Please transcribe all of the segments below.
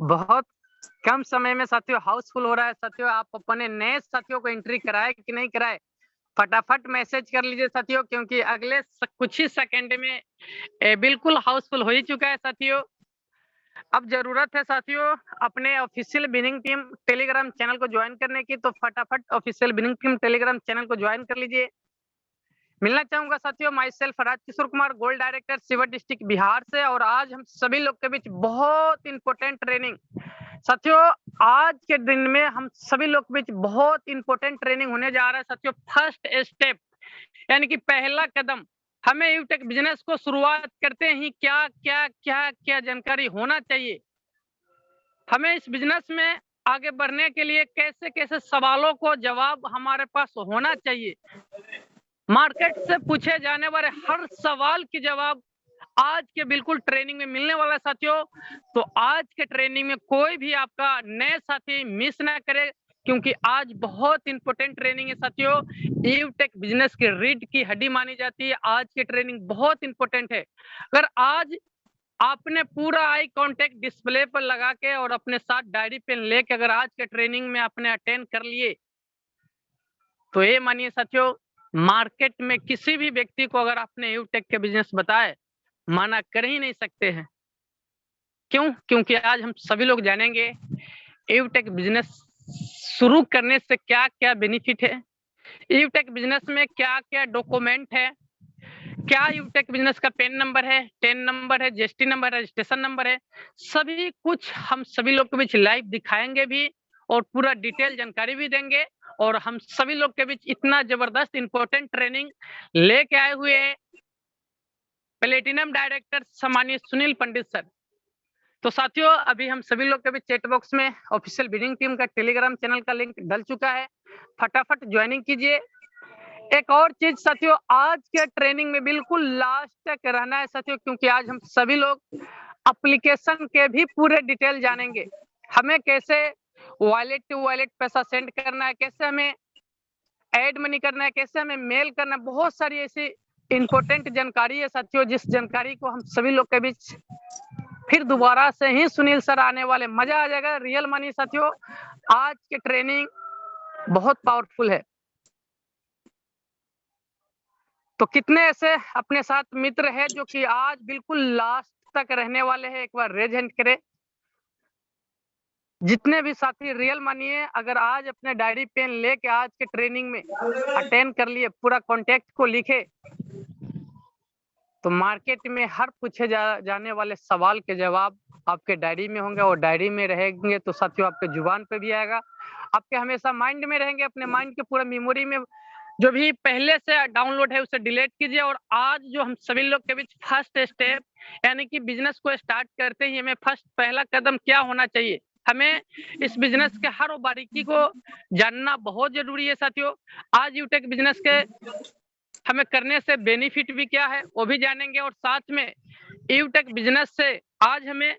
बहुत कम समय में साथियों हाउसफुल हो रहा है साथियों। आप अपने नए साथियों को एंट्री कराए कि नहीं कराए, फटाफट मैसेज कर लीजिए साथियों, क्योंकि अगले कुछ ही सेकंड में बिल्कुल हाउसफुल हो ही चुका है साथियों। अब जरूरत है साथियों अपने official winning team Telegram channel को ज्वाइन करने की, तो फटाफट official winning team Telegram channel को ज्वाइन कर लीजिए। मिलना चाहूंगा साथियों, myself Rajkishore Kumar, gold director Sheohar district Bihar से। और आज हम सभी लोग के बीच बहुत इंपॉर्टेंट ट्रेनिंग साथियों, आज के दिन में हम सभी लोग के बीच बहुत इंपॉर्टेंट ट्रेनिंग होने जा रहा है साथियों। फर्स्ट स्टेप यानी कि पहला कदम, हमें यूटेक बिजनेस को शुरुआत करते ही क्या क्या क्या क्या जानकारी होना चाहिए, हमें इस बिजनेस में आगे बढ़ने के लिए कैसे कैसे सवालों को जवाब हमारे पास होना चाहिए, मार्केट से पूछे जाने वाले हर सवाल की जवाब आज के बिल्कुल ट्रेनिंग में मिलने वाला है साथियों। तो आज के ट्रेनिंग में कोई भी आपका नए साथी मिस ना करे, क्योंकि आज बहुत इंपॉर्टेंट ट्रेनिंग है साथियों। यूटेक बिजनेस की रीढ़ की हड्डी मानी जाती है। आज की ट्रेनिंग बहुत इंपॉर्टेंट है। अगर आज आपने पूरा आई कांटेक्ट डिस्प्ले पर लगा के और अपने साथ डायरी पेन लेके अगर आज के ट्रेनिंग में आपने अटेंड कर लिए, तो ये मानिए साथियों, मार्केट में किसी भी व्यक्ति को अगर आपने यूटेक के बिजनेस बताए, मना कर ही नहीं सकते हैं। क्यों? क्योंकि आज हम सभी लोग जानेंगे यूटेक बिजनेस शुरू करने से क्या-क्या बेनिफिट है, यूटेक बिजनेस में क्या-क्या डॉक्यूमेंट है, क्या यूटेक बिजनेस का पेन नंबर है, टेन नंबर है, जीएसटी नंबर है, रजिस्ट्रेशन नंबर है, सभी कुछ हम सभी लोग के बीच लाइव दिखाएंगे भी और पूरा डिटेल जानकारी भी देंगे। और हम सभी लोग के बीच इतना जबरदस्त इंपॉर्टेंट ट्रेनिंग लेके आए हुए हैं प्लेटिनम डायरेक्टर सम्मानित सुनील पंडित सर। तो साथियों अभी हम सभी लोग के बीच चैट बॉक्स में ऑफिशियल बिडिंग टीम का टेलीग्राम चैनल का लिंक डल चुका है, फटाफट ज्वाइनिंग कीजिए। एक और चीज साथियों, आज के ट्रेनिंग में बिल्कुल लास्ट तक रहना है साथियों, क्योंकि आज हम सभी लोग एप्लीकेशन के भी पूरे डिटेल जानेंगे। हमें कैसे वॉलेट टू वॉलेट पैसा सेंड करना है, कैसे हमें ऐड मनी करना है, कैसे हमें मेल करना है, बहुत सारी ऐसी इंपॉर्टेंट जानकारी है साथियों, जिस जानकारी को हम सभी लोग के बीच फिर दोबारा से ही सुनील सर आने वाले, मजा आ जाएगा, रियल मनी साथियों। आज की ट्रेनिंग बहुत पावरफुल है। तो कितने ऐसे अपने साथ मित्र हैं जो कि आज बिल्कुल लास्ट तक रहने वाले हैं, एक बार रेज हैंड करें। जितने भी साथी रियल मानिए, अगर आज अपने डायरी पेन लेके आज के ट्रेनिंग में अटेंड कर लिए, पूरा कॉन्टेक्ट को लिखे, तो मार्केट में हर पूछे जाने वाले सवाल के जवाब आपके डायरी में होंगे और डायरी में रहेंगे तो साथियों आपके जुबान पे भी आएगा, आपके हमेशा माइंड में रहेंगे, अपने माइंड के पूरा मेमोरी में जो भी पहले से डाउनलोड है उसे डिलीट कीजिए। और आज जो हम सभी लोग के बीच फर्स्ट स्टेप यानी कि बिजनेस को स्टार्ट करते ही हमें फर्स्ट पहला कदम क्या होना चाहिए, हमें इस बिजनेस के हर बारीकी को जानना बहुत जरूरी है साथियों। आज यूटेक बिजनेस के हमें करने से बेनिफिट भी क्या है वो भी जानेंगे, और साथ में यूटेक बिजनेस से आज हमें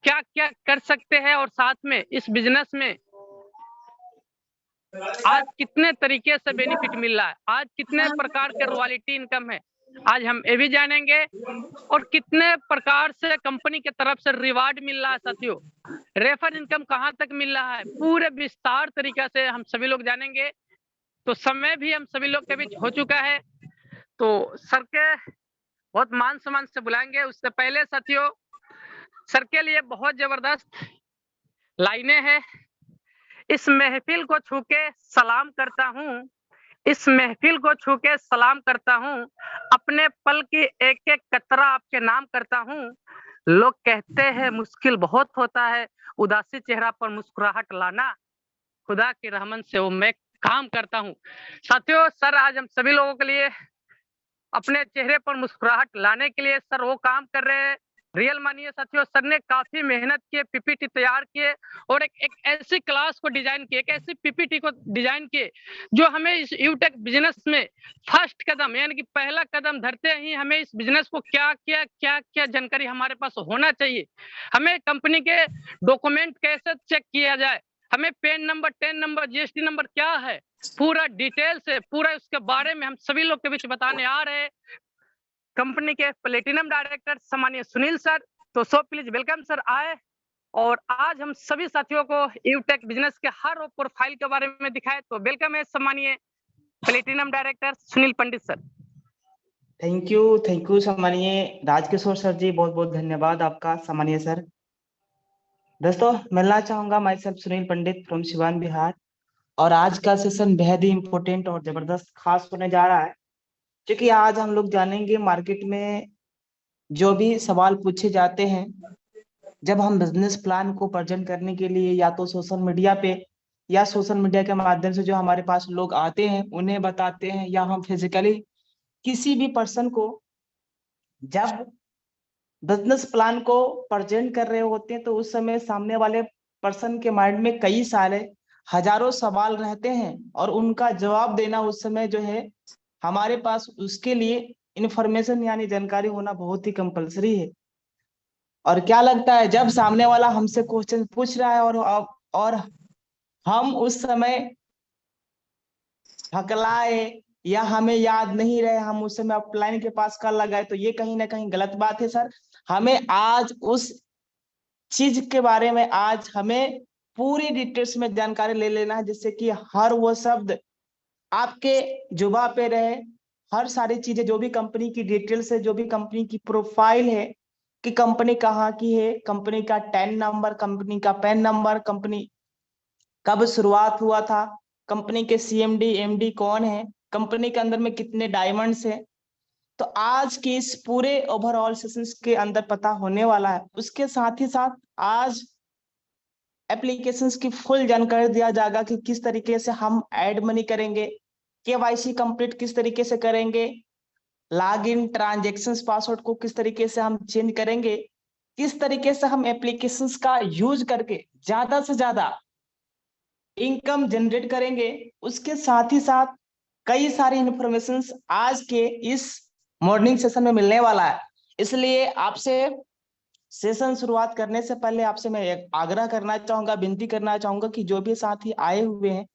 क्या क्या कर सकते हैं, और साथ में इस बिजनेस में आज कितने तरीके से बेनिफिट मिल रहा है, आज कितने प्रकार के रॉयल्टी इनकम है, आज हम ये भी जानेंगे। और कितने प्रकार से कंपनी की तरफ से रिवार्ड मिल रहा है साथियों, रेफर इनकम कहां तक मिल रहा है, पूरे विस्तार तरीका से हम सभी लोग जानेंगे। तो समय भी हम सभी लोग के बीच हो चुका है, तो सर के बहुत मान सम्मान से बुलाएंगे। उससे पहले साथियों सर के लिए बहुत जबरदस्त लाइनें हैं। इस महफिल को छू के सलाम करता हूँ, इस महफिल को छू के सलाम करता हूँ, अपने पल की एक एक कतरा आपके नाम करता हूँ। लोग कहते हैं मुश्किल बहुत होता है उदासी चेहरा पर मुस्कुराहट लाना, खुदा की रहमत से वो मैं काम करता हूँ। साथियों सर आज हम सभी लोगों के लिए अपने चेहरे पर मुस्कुराहट लाने के लिए सर वो काम कर रहे हैं, रियल मानिए साथियों। सर ने काफी मेहनत किए, पीपीटी तैयार किए और एक ऐसी क्लास को डिजाइन किए, एक ऐसी पीपीटी को डिजाइन किए जो हमें इस यूटेक बिजनेस में फर्स्ट कदम यानी कि पहला कदम धरते ही हमें इस बिजनेस को क्या जानकारी हमारे पास होना चाहिए, हमें कंपनी के डॉक्यूमेंट कैसे चेक किया जाए, हमें PAN number, ten number, GST number क्या है, पूरा डिटेल से पूरा उसके बारे में हम सभी लोग के बीच बताने आ रहे हैं। कंपनी के प्लेटिनम डायरेक्टर सम्मानीय सुनील सर। तो सो प्लीज वेलकम सर आए, और आज हम सभी साथियों को यूटेक बिजनेस के हर प्रोफाइल के बारे में दिखाए। तो वेलकम है सम्मानीय platinum director Sunil Pandit sir. Thank you सम्मानीय राजकिशोर सर जी, बहुत बहुत धन्यवाद आपका सम्मानीय सर। दोस्तों, मिलना चाहूंगा my self Sunil Pandit from Siwan Bihar. और आज का सेशन बेहद ही इम्पोर्टेंट और जबरदस्त खास होने जा रहा है, क्योंकि आज हम लोग जानेंगे मार्केट में जो भी सवाल पूछे जाते हैं जब हम बिजनेस प्लान को प्रेजेंट करने के लिए या तो सोशल मीडिया पे या सोशल मीडिया के माध्यम से जो हमारे पास लोग आते हैं उन्हें बताते हैं, या हम फिजिकली किसी भी पर्सन को जब बिजनेस प्लान को प्रेजेंट कर रहे होते हैं तो उस समय सामने वाले पर्सन के माइंड में कई सारे हजारों सवाल रहते हैं, और उनका जवाब देना उस समय जो है हमारे पास उसके लिए इंफॉर्मेशन यानी जानकारी होना बहुत ही कंपलसरी है। और क्या लगता है जब सामने वाला हमसे क्वेश्चन पूछ रहा है और हम उस समय हकलाए या हमें याद नहीं रहे, हम उस समय अपलाइन के पास कॉल लगाए, तो ये कहीं ना कहीं गलत बात है सर। हमें आज उस चीज के बारे में आज हमें पूरी डिटेल्स में जानकारी ले लेना है, जिससे कि हर वो शब्द आपके जुबा पे रहे। हर सारी चीजें जो भी कंपनी की डिटेल्स है, जो भी कंपनी की प्रोफाइल है कि कंपनी कहाँ की है, कंपनी का टैन नंबर, कंपनी का पैन नंबर, कंपनी कब शुरुआत हुआ था, कंपनी के सीएमडी एमडी कौन है, कंपनी के अंदर में कितने डायमंड्स हैं, तो आज के इस पूरे ओवरऑल सेशंस के अंदर पता होने वाला है। उसके साथ ही साथ आज एप्लीकेशंस की फुल जानकारी दिया जाएगा कि किस तरीके से हम ऐड मनी करेंगे, केवाईसी कंप्लीट किस तरीके से करेंगे, लॉगिन ट्रांजैक्शंस पासवर्ड को किस तरीके से हम चेंज करेंगे, किस तरीके से हम एप्लीकेशंस का यूज करके ज्यादा से ज्यादा इनकम जनरेट करेंगे। उसके साथ ही साथ कई सारी इंफॉर्मेशन आज के इस मॉर्निंग सेशन में मिलने वाला है। इसलिए आपसे सेशन शुरुआत करने से पहले आपसे मैं एक आग्रह करना चाहूंगा, विनती करना चाहूंगा कि जो भी साथी आए हुए हैं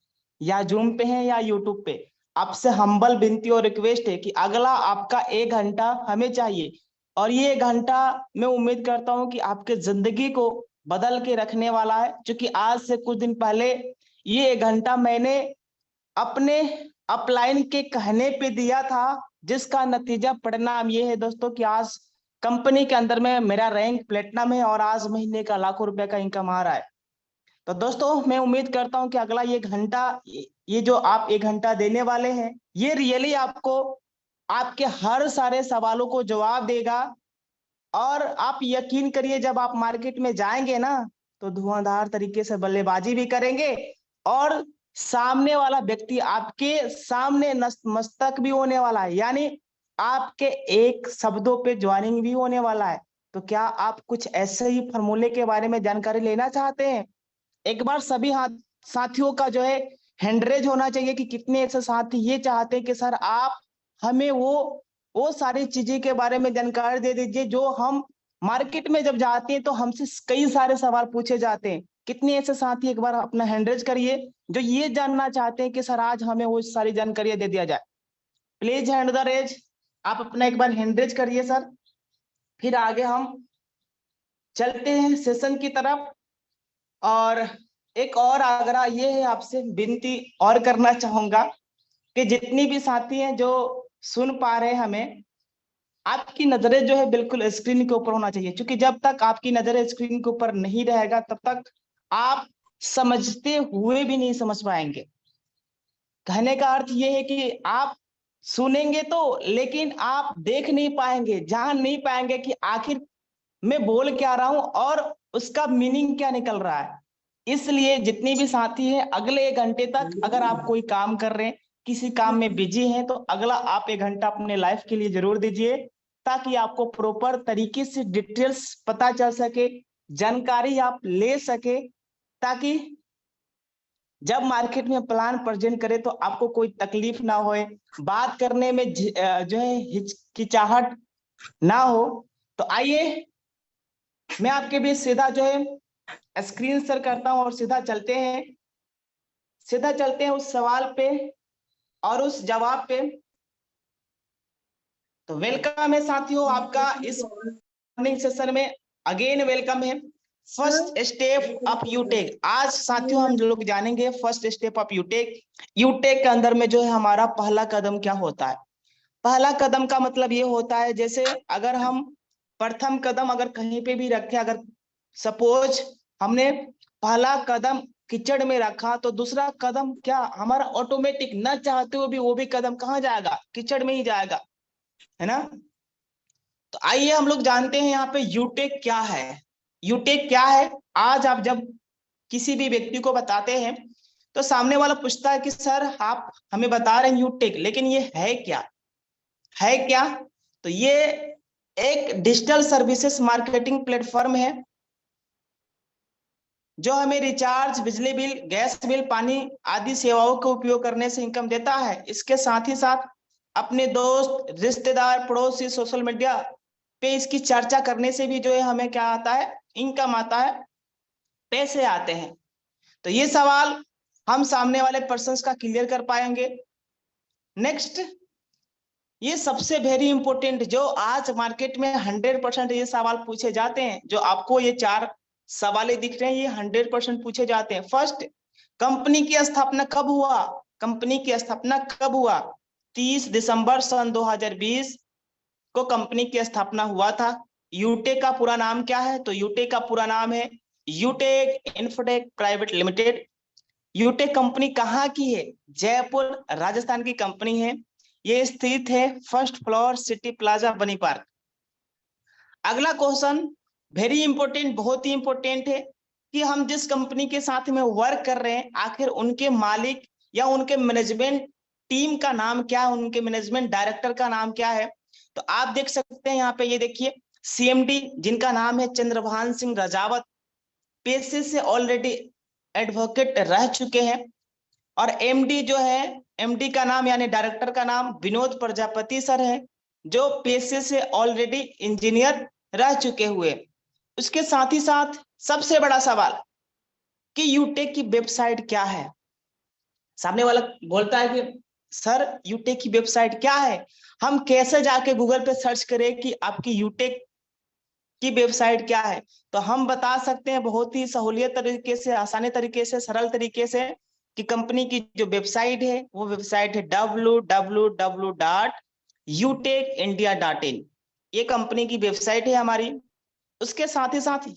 या जूम पे हैं या यूट्यूब पे, आपसे हम्बल विनती और रिक्वेस्ट है कि अगला आपका 1 घंटा हमें चाहिए। और ये 1 घंटा मैं उम्मीद करता हूं कि आपके जिंदगी को बदल के रखने वाला है, क्योंकि आज से कुछ दिन पहले ये 1 घंटा मैंने अपने अपलाइन के कहने पे दिया था, जिसका नतीजा परिणाम ये है दोस्तों कि आज कंपनी के अंदर में मेरा रैंक प्लेटिनम है और आज महीने का लाखों रुपए का इनकम आ रहा है। तो दोस्तों, मैं उम्मीद करता हूं कि अगला ये घंटा, ये जो आप 1 घंटा देने वाले हैं, ये रियली आपको आपके हर सारे सवालों को जवाब देगा। और आप यकीन करिए, जब आप मार्केट में जाएंगे ना तो धुआंधार तरीके से बल्लेबाजी भी करेंगे, और सामने वाला व्यक्ति आपके सामने मस्तक भी होने वाला है, यानी आपके एक शब्दों पे ज्वाइनिंग भी होने वाला है। तो क्या आप कुछ ऐसे ही फॉर्मूले के बारे में जानकारी लेना चाहते हैं? एक बार सभी साथियों का जो है हैंडरेज होना चाहिए कि कितने ऐसे साथी ये चाहते हैं कि सर आप हमें वो सारी चीजें के बारे में जानकारी दे दीजिए जो हम मार्केट में जब जाते हैं तो हमसे कई सारे सवाल पूछे जाते हैं। कितने ऐसे साथी एक बार अपना हैंडरेज करिए जो ये जानना चाहते हैं कि सर आज हमें वो सारी जानकारी दे दिया जाए। प्लीज हैंड द रेज, आप अपना एक बार हैंडरेज करिए सर। फिर आगे हम चलते हैं सेशन की तरफ। और एक और आग्रह ये है, आपसे विनती और करना चाहूंगा कि जितनी भी साथी हैं जो सुन पा रहे हैं हमें, आपकी नजरें जो है बिल्कुल स्क्रीन के ऊपर होना चाहिए, क्योंकि जब तक आपकी नजरें स्क्रीन के ऊपर नहीं रहेगा तब तक आप समझते हुए भी नहीं समझ पाएंगे। कहने का अर्थ ये है कि आप सुनेंगे तो, लेकिन आप देख नहीं पाएंगे, जान नहीं पाएंगे कि आखिर मैं बोल क्या रहा हूं और उसका मीनिंग क्या निकल रहा है। इसलिए जितने भी साथी हैं, अगले 1 घंटे तक अगर आप कोई काम कर रहे हैं, किसी काम में बिजी हैं, तो अगला आप 1 घंटा अपने लाइफ के लिए जरूर दीजिए, ताकि आपको प्रॉपर तरीके से डिटेल्स पता चल सके, जानकारी आप ले सके, ताकि जब मार्केट में प्लान प्रेजेंट करे तो आपको कोई तकलीफ ना होए, बात करने में जो है हिचकिचाहट ना हो। तो आइए मैं आपके बीच सीधा जो है स्क्रीन शेयर करता हूं और सीधा चलते हैं उस सवाल पे और उस जवाब पे। तो वेलकम है साथियों आपका इस मॉर्निंग सेशन में, अगेन वेलकम है। फर्स्ट स्टेप ऑफ यूटेक, आज साथियों हम लोग जानेंगे फर्स्ट स्टेप ऑफ यूटेक। यूटेक के अंदर में जो है हमारा पहला कदम क्या होता है। पहला कदम का मतलब ये होता है, जैसे अगर हम प्रथम कदम अगर कहीं पे भी रखें, अगर सपोज हमने पहला कदम कीचड़ में रखा तो दूसरा कदम क्या हमारा ऑटोमेटिक न चाहते हुए भी वो भी कदम कहाँ जाएगा, कीचड़ में ही जाएगा, है ना। तो आइए हम लोग जानते हैं यहाँ पे यूटेक क्या है। यूटेक क्या है, आज आप जब किसी भी व्यक्ति को बताते हैं तो सामने वाला पूछता है कि सर आप हमें बता रहे हैं यूटेक, लेकिन ये है क्या, है क्या। तो ये एक डिजिटल सर्विसेज मार्केटिंग प्लेटफॉर्म है जो हमें रिचार्ज, बिजली बिल, गैस बिल, पानी आदि सेवाओं का उपयोग करने से इनकम देता है। इसके साथ ही साथ अपने दोस्त, रिश्तेदार, पड़ोसी, सोशल मीडिया पे इसकी चर्चा करने से भी जो है हमें क्या आता है, इनकम आता है, पैसे आते हैं। तो ये सवाल हम सामने वाले पर्सन्स का क्लियर कर पाएंगे। नेक्स्ट, ये सबसे वेरी इंपॉर्टेंट जो आज मार्केट में 100% ये सवाल पूछे जाते हैं, जो आपको ये 4 सवाल दिख रहे हैं ये 100% पूछे जाते हैं। फर्स्ट, कंपनी की स्थापना कब हुआ, कंपनी की स्थापना कब हुआ। 30 दिसंबर सन 2020 को कंपनी की स्थापना हुआ था। यूटेक का पूरा नाम क्या है, तो यूटेक का पूरा नाम है यूटेक इन्फोटेक प्राइवेट लिमिटेड। यूटेक कंपनी कहाँ की है, जयपुर राजस्थान की कंपनी है। ये स्थित है फर्स्ट फ्लोर सिटी प्लाजा बनी पार्क। अगला क्वेश्चन वेरी इंपॉर्टेंट, बहुत ही इंपॉर्टेंट है कि हम जिस कंपनी के साथ में वर्क कर रहे हैं आखिर उनके मालिक या उनके मैनेजमेंट टीम का नाम क्या है, उनके मैनेजमेंट डायरेक्टर का नाम क्या है। तो आप देख सकते हैं यहाँ पे, ये देखिए सीएमडी जिनका नाम है चंद्रभान सिंह राजावत, पेशे से ऑलरेडी एडवोकेट रह चुके हैं। और एमडी जो है, एमडी का नाम यानी डायरेक्टर का नाम विनोद प्रजापति सर है, जो पेशे से ऑलरेडी इंजीनियर रह चुके हुए। उसके साथ ही साथ सबसे बड़ा सवाल कि यूटेक की वेबसाइट क्या है। सामने वाला बोलता है कि सर यूटेक की वेबसाइट क्या है, हम कैसे जाके गूगल पे सर्च करें कि आपकी यूटेक की वेबसाइट क्या है। तो हम बता सकते हैं बहुत ही सहूलियत तरीके से, आसानी तरीके से, सरल तरीके से कि कंपनी की जो वेबसाइट है वो वेबसाइट है www.utekindia.in। ये कंपनी की वेबसाइट है हमारी। उसके साथ ही साथ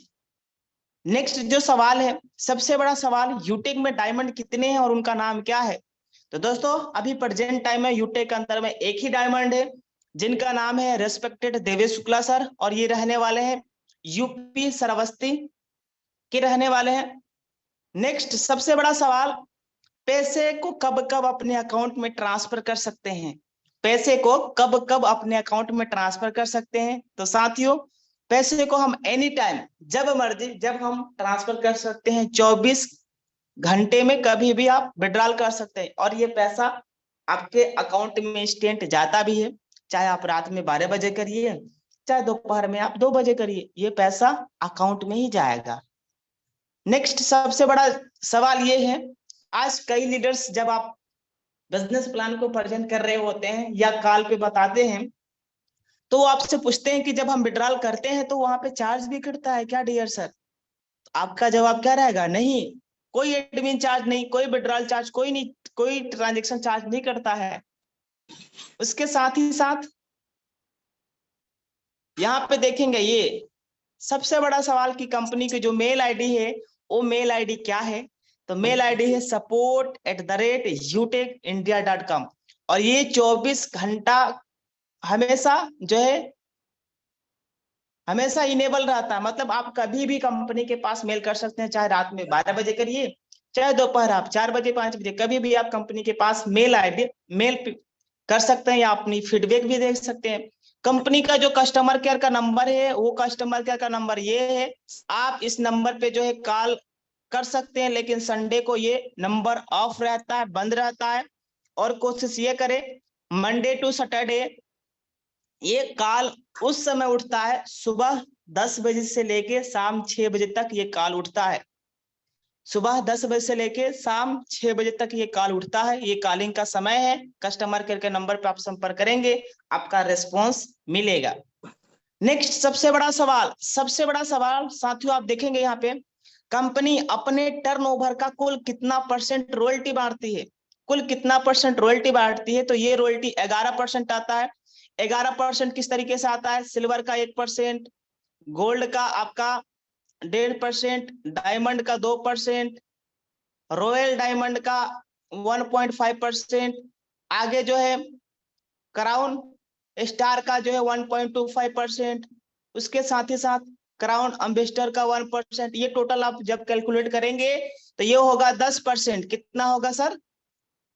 नेक्स्ट जो सवाल है, सबसे बड़ा सवाल, यूटेक में डायमंड कितने हैं और उनका नाम क्या है। तो दोस्तों अभी प्रेजेंट टाइम में यूटेक के अंदर में एक ही डायमंड है जिनका नाम है रेस्पेक्टेड देवेश शुक्ला सर, और ये रहने वाले हैं यूपी श्रावस्ती के रहने वाले हैं। नेक्स्ट सबसे बड़ा सवाल, पैसे को कब कब अपने अकाउंट में ट्रांसफर कर सकते हैं, पैसे को कब कब अपने अकाउंट में ट्रांसफर कर सकते हैं। तो साथियों पैसे को हम एनी टाइम, जब मर्जी, जब हम ट्रांसफर कर सकते हैं। 24 घंटे में कभी भी आप विड्रॉल कर सकते हैं और ये पैसा आपके अकाउंट में इंस्टेंट जाता भी है। चाहे आप रात में 12 बजे करिए, चाहे दोपहर में आप 2 बजे करिए, ये पैसा अकाउंट में ही जाएगा। नेक्स्ट सबसे बड़ा सवाल ये है, आज कई लीडर्स जब आप बिजनेस प्लान को प्रेजेंट कर रहे होते हैं या कॉल पे बताते हैं तो आपसे पूछते हैं कि जब हम विड्रॉल करते हैं तो वहां पे चार्ज भी कटता है क्या डियर सर। आपका जवाब क्या रहेगा, नहीं, कोई एडमिन चार्ज नहीं, कोई विड्रॉल चार्ज, कोई नहीं, कोई ट्रांजैक्शन चार्ज नहीं करता है। उसके साथ ही साथ यहाँ पे देखेंगे ये सबसे बड़ा सवाल कि कंपनी की जो मेल आईडी है वो मेल आईडी क्या है। तो मेल आईडी है support@utekindia.com और ये 24 घंटा हमेशा जो है हमेशा इनेबल रहता है। मतलब आप कभी भी कंपनी के पास मेल कर सकते हैं, चाहे रात में 12 बजे करिए, चाहे दोपहर आप 4 बजे 5 बजे, कभी भी आप कंपनी के पास मेल कर सकते हैं या अपनी फीडबैक भी दे सकते हैं। कंपनी का जो कस्टमर केयर का नंबर है वो कस्टमर केयर का नंबर ये है, आप इस नंबर पे जो है कॉल कर सकते हैं, लेकिन संडे को ये नंबर ऑफ रहता है, बंद रहता है। और कोशिश ये करें मंडे टू सैटरडे ये कॉल उस समय उठता है, सुबह 10 बजे से लेके शाम 6 बजे तक ये कॉल उठता है। सुबह 10 बजे से लेके शाम 6 बजे तक ये कॉल उठता है, ये कॉलिंग का समय है। कस्टमर केयर के नंबर पे आप संपर्क करेंगे, आपका रेस्पॉन्स मिलेगा। नेक्स्ट सबसे बड़ा सवाल साथियों, आप देखेंगे यहाँ पे कंपनी अपने टर्नओवर का कुल कितना परसेंट रॉयल्टी बांटती है, कुल कितना परसेंट रॉयल्टी बांटती है। तो ये रॉयल्टी 11% आता है। 11% किस तरीके से आता है, सिल्वर का 1%, गोल्ड का आपका 1.5%, डायमंड का 2%, रॉयल डायमंड का 1.5%, आगे जो है क्राउन स्टार का जो है 1.25%, उसके साथ ही साथ क्राउन एम्बेसडर का 1%। ये टोटल आप जब कैलकुलेट करेंगे तो ये होगा 10%। कितना होगा सर,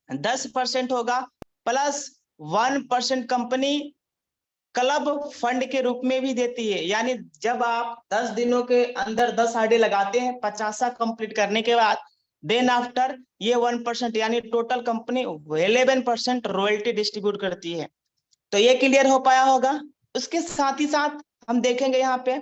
10% होगा, प्लस 1% कंपनी क्लब फंड के रूप में भी देती है। यानी जब आप 10 दिनों के अंदर 10 आईडी लगाते हैं 50 कंप्लीट करने के बाद, देन आफ्टर ये 1% यानी टोटल कंपनी 11% रॉयल्टी डिस्ट्रीब्यूट करती है। तो ये क्लियर हो पाया होगा। उसके साथ ही साथ हम देखेंगे यहाँ पे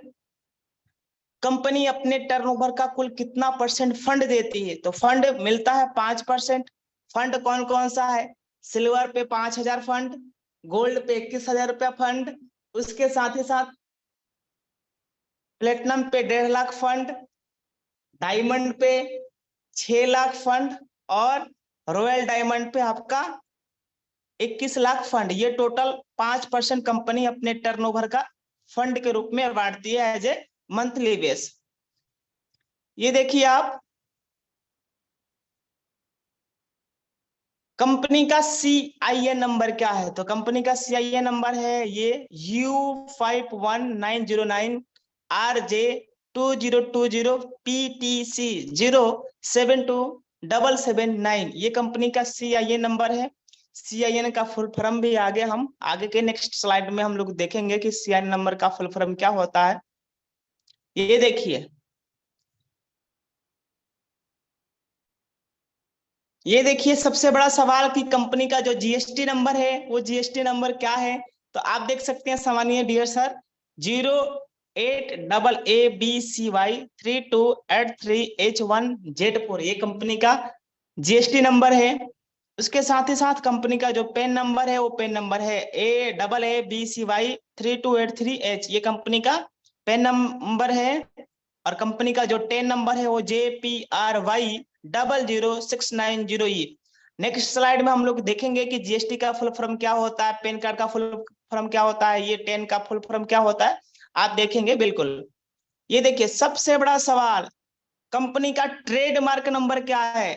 कंपनी अपने टर्नओवर का कुल कितना परसेंट फंड देती है। तो फंड मिलता है 5%। फंड कौन कौन सा है, सिल्वर पे 5,000 फंड, गोल्ड पे 21,000 रुपया फंड, उसके साथ ही साथ प्लेटिनम पे 1.5 लाख फंड, डायमंड पे 6 लाख फंड और रॉयल डायमंड पे आपका 21 लाख फंड। ये टोटल 5% कंपनी अपने टर्नओवर का फंड के रूप में बांटती है एज ए मंथली बेस। ये देखिए आप कंपनी का CIN नंबर क्या है। तो कंपनी का CIN नंबर है ये U5190RJ2020PTC072779। ये कंपनी का CIN नंबर है। CIN का फुल फॉर्म भी हम आगे के नेक्स्ट स्लाइड में हम लोग देखेंगे कि CIN नंबर का फुल फॉर्म क्या होता है। ये देखिए, ये देखिए सबसे बड़ा सवाल कि कंपनी का जो GST नंबर है वो GST नंबर क्या है। तो आप देख सकते हैं सामान्य डियर सर 08ABCY3283H1Z4 ये कंपनी का GST नंबर है। उसके साथ ही साथ कंपनी का जो पेन नंबर है वो पेन नंबर है AAABCY3283H ये कंपनी का पेन नंबर है। और कंपनी का जो टेन नंबर है वो JPRY006990E। नेक्स्ट स्लाइड में हम लोग देखेंगे कि GST का फुल फॉर्म क्या होता है, पैन कार्ड का फुल फॉर्म क्या होता है, ये टेन का फुल फॉर्म क्या होता है, आप देखेंगे बिल्कुल। ये देखिए सबसे बड़ा सवाल, कंपनी का ट्रेडमार्क नंबर क्या है।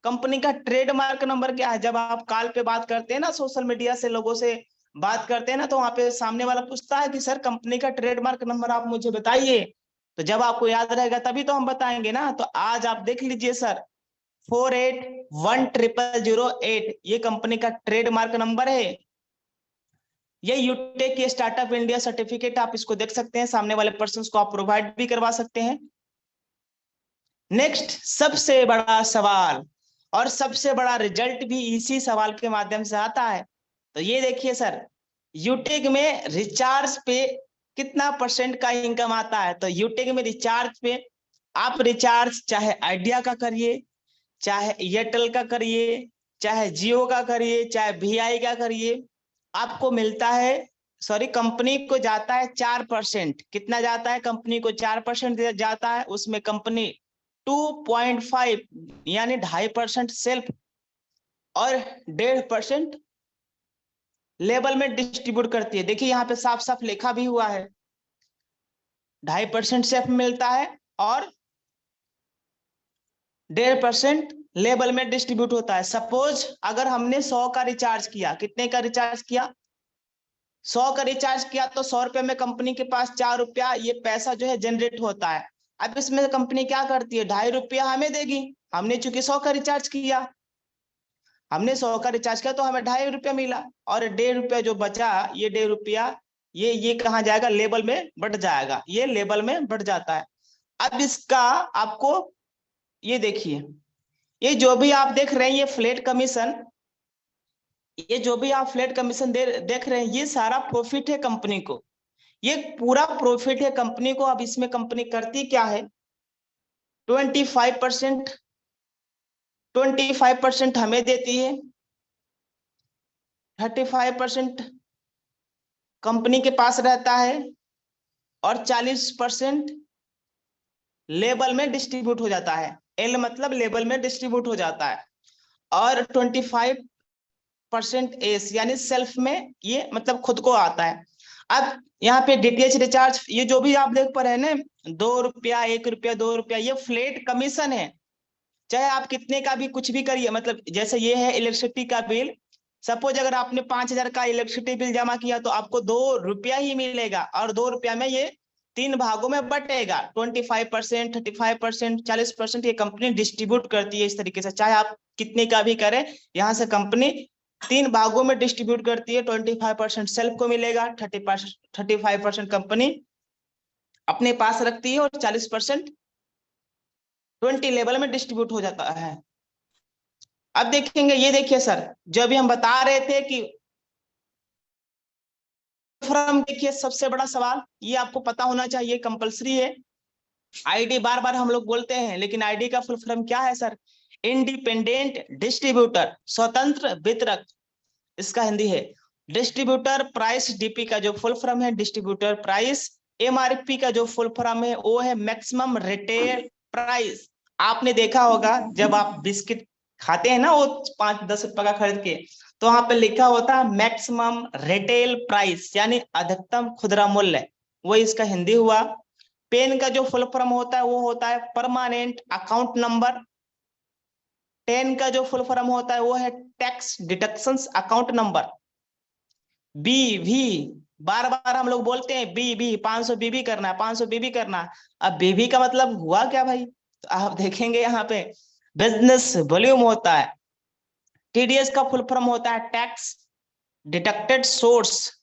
कंपनी का ट्रेडमार्क नंबर क्या है। जब आप कॉल पे बात करते हैं ना, सोशल मीडिया से लोगों से बात करते हैं ना, तो वहां पे सामने वाला पूछता है कि सर कंपनी का ट्रेडमार्क नंबर आप मुझे बताइए। तो जब आपको याद रहेगा तभी तो हम बताएंगे ना। तो आज आप देख लीजिए सर 481008 ये कंपनी का ट्रेडमार्क नंबर है। ये यूटेक स्टार्टअप इंडिया सर्टिफिकेट, आप इसको देख सकते हैं, सामने वाले पर्सन को आप प्रोवाइड भी करवा सकते हैं। नेक्स्ट सबसे बड़ा सवाल और सबसे बड़ा रिजल्ट भी इसी सवाल के माध्यम से आता है। तो ये देखिए सर यूटेक में रिचार्ज पे कितना परसेंट का इनकम आता है। तो यूटेक में रिचार्ज पे आप रिचार्ज चाहे आइडिया का करिए, चाहे एयरटेल का करिए, चाहे जियो का करिए, चाहे VI का करिए, आपको मिलता है, सॉरी कंपनी को जाता है 4%। कितना जाता है, कंपनी को 4% जाता है। उसमें कंपनी 2.5 यानी 2.5% सेल्फ और 1.5% लेवल में डिस्ट्रीब्यूट करती है। देखिए यहाँ पे साफ साफ लिखा भी हुआ है 2.5% सेल्फ मिलता है और 1.5% लेवल में डिस्ट्रीब्यूट होता है। सपोज अगर हमने 100 का रिचार्ज किया, कितने का रिचार्ज किया, 100 का रिचार्ज किया, तो 100 रुपए में कंपनी के पास 4 रुपया ये पैसा जो है जनरेट होता है। अब इसमें कंपनी क्या करती है, 2.5 रुपया हमें देगी। हमने चूंकि 100 का रिचार्ज किया, हमने 100 का रिचार्ज किया तो हमें 2.5 रुपया मिला, और 1.5 रुपया जो बचा, ये 1.5 रुपया ये कहाँ जाएगा, लेवल में बढ़ जाएगा, ये लेवल में बढ़ जाता है। अब इसका आपको ये देखिए, ये जो भी आप देख रहे हैं ये फ्लैट कमीशन, ये जो भी आप फ्लैट कमीशन देख रहे हैं ये सारा प्रॉफिट है कंपनी को, ये पूरा प्रॉफिट है कंपनी को। अब इसमें कंपनी करती क्या है, 25% हमें देती है, 35% कंपनी के पास रहता है और 40% लेबल में डिस्ट्रीब्यूट हो जाता है। एल मतलब लेबल में डिस्ट्रीब्यूट हो जाता है और 25% एस यानी सेल्फ में, ये मतलब खुद को आता है। अब यहाँ पे डीटीएच रिचार्ज, ये जो भी आप देख पा रहे हैं ना, 2 रुपया 1 रुपया 2 रुपया, ये फ्लैट कमीशन है। चाहे आप कितने का भी कुछ भी करिए, मतलब जैसे ये है इलेक्ट्रिसिटी का बिल, सपोज अगर आपने 5,000 का इलेक्ट्रिसिटी बिल जमा किया तो आपको 2 रुपया ही मिलेगा और 2 रुपया में ये 3 भागों में बटेगा। 25%, 35%, 40% ये कंपनी डिस्ट्रीब्यूट करती है इस तरीके से। चाहे आप कितने का भी करें, यहाँ से कंपनी 3 भागों में डिस्ट्रीब्यूट करती है। 25% सेल्फ को मिलेगा, 35% कंपनी अपने पास रखती है और 40% 20 लेवल में डिस्ट्रीब्यूट हो जाता है। अब देखेंगे, ये देखिए सर, जो अभी हम बता रहे थे कि फर्म, देखिए सबसे बड़ा सवाल ये आपको पता होना चाहिए, कंपलसरी है। आईडी बार बार हम लोग बोलते हैं, लेकिन आईडी का फुल फॉर्म क्या है सर? इंडिपेंडेंट डिस्ट्रीब्यूटर, स्वतंत्र वितरक, इसका हिंदी है। डिस्ट्रीब्यूटर प्राइस, डीपी का जो फुल फॉर्म है डिस्ट्रीब्यूटर प्राइस। एमआरपी का जो फुल फॉर्म है वो है मैक्सिमम रिटेल प्राइस। आपने देखा होगा जब आप बिस्किट खाते हैं ना, वो 5-10 रुपए का खरीद के, तो वहां पे लिखा होता है मैक्सिमम रिटेल प्राइस यानी अधिकतम खुदरा मूल्य, वो इसका हिंदी हुआ। पेन का जो फुल फॉर्म होता है वो होता है परमानेंट अकाउंट नंबर। टेन का जो फुल फॉर्म होता है वो है टैक्स डिडक्शंस अकाउंट नंबर। बीवी, बार बार हम लोग बोलते हैं बीबी, 500 बीबी करना, 500 बीबी करना। अब बीबी का मतलब हुआ क्या भाई? तो आप देखेंगे यहाँ पे बिजनेस वॉल्यूम होता है। टीडीएस का फुल फॉर्म होता है टैक्स डिडक्टेड सोर्स।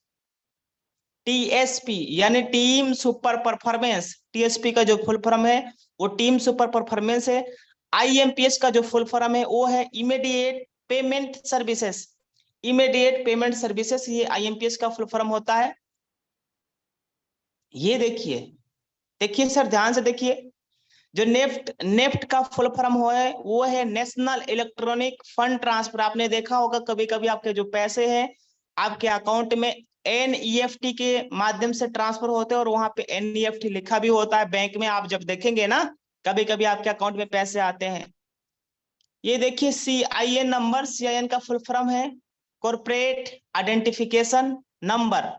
टीएसपी यानी टीम सुपर परफॉर्मेंस, टीएसपी का जो फुल फॉर्म है वो टीम सुपर परफॉर्मेंस है। आईएमपीएस का जो फुल फॉर्म है वो है immediate payment services. Immediate payment services, ये आईएमपीएस का फुल फॉर्म होता है। ये देखिए, देखिए सर ध्यान से देखिए, जो नेफ्ट का फुल फॉर्म वो है नेशनल इलेक्ट्रॉनिक फंड ट्रांसफर। आपने देखा होगा कभी कभी आपके जो पैसे हैं आपके अकाउंट में एनईएफटी के माध्यम से ट्रांसफर होते हैं और वहां पे एनईएफटी लिखा भी होता है। बैंक में आप जब देखेंगे ना, कभी कभी आपके अकाउंट में पैसे आते हैं। ये देखिए सीआईएन नंबर, सीआईएन का फुल फॉर्म है कॉर्पोरेट आइडेंटिफिकेशन नंबर।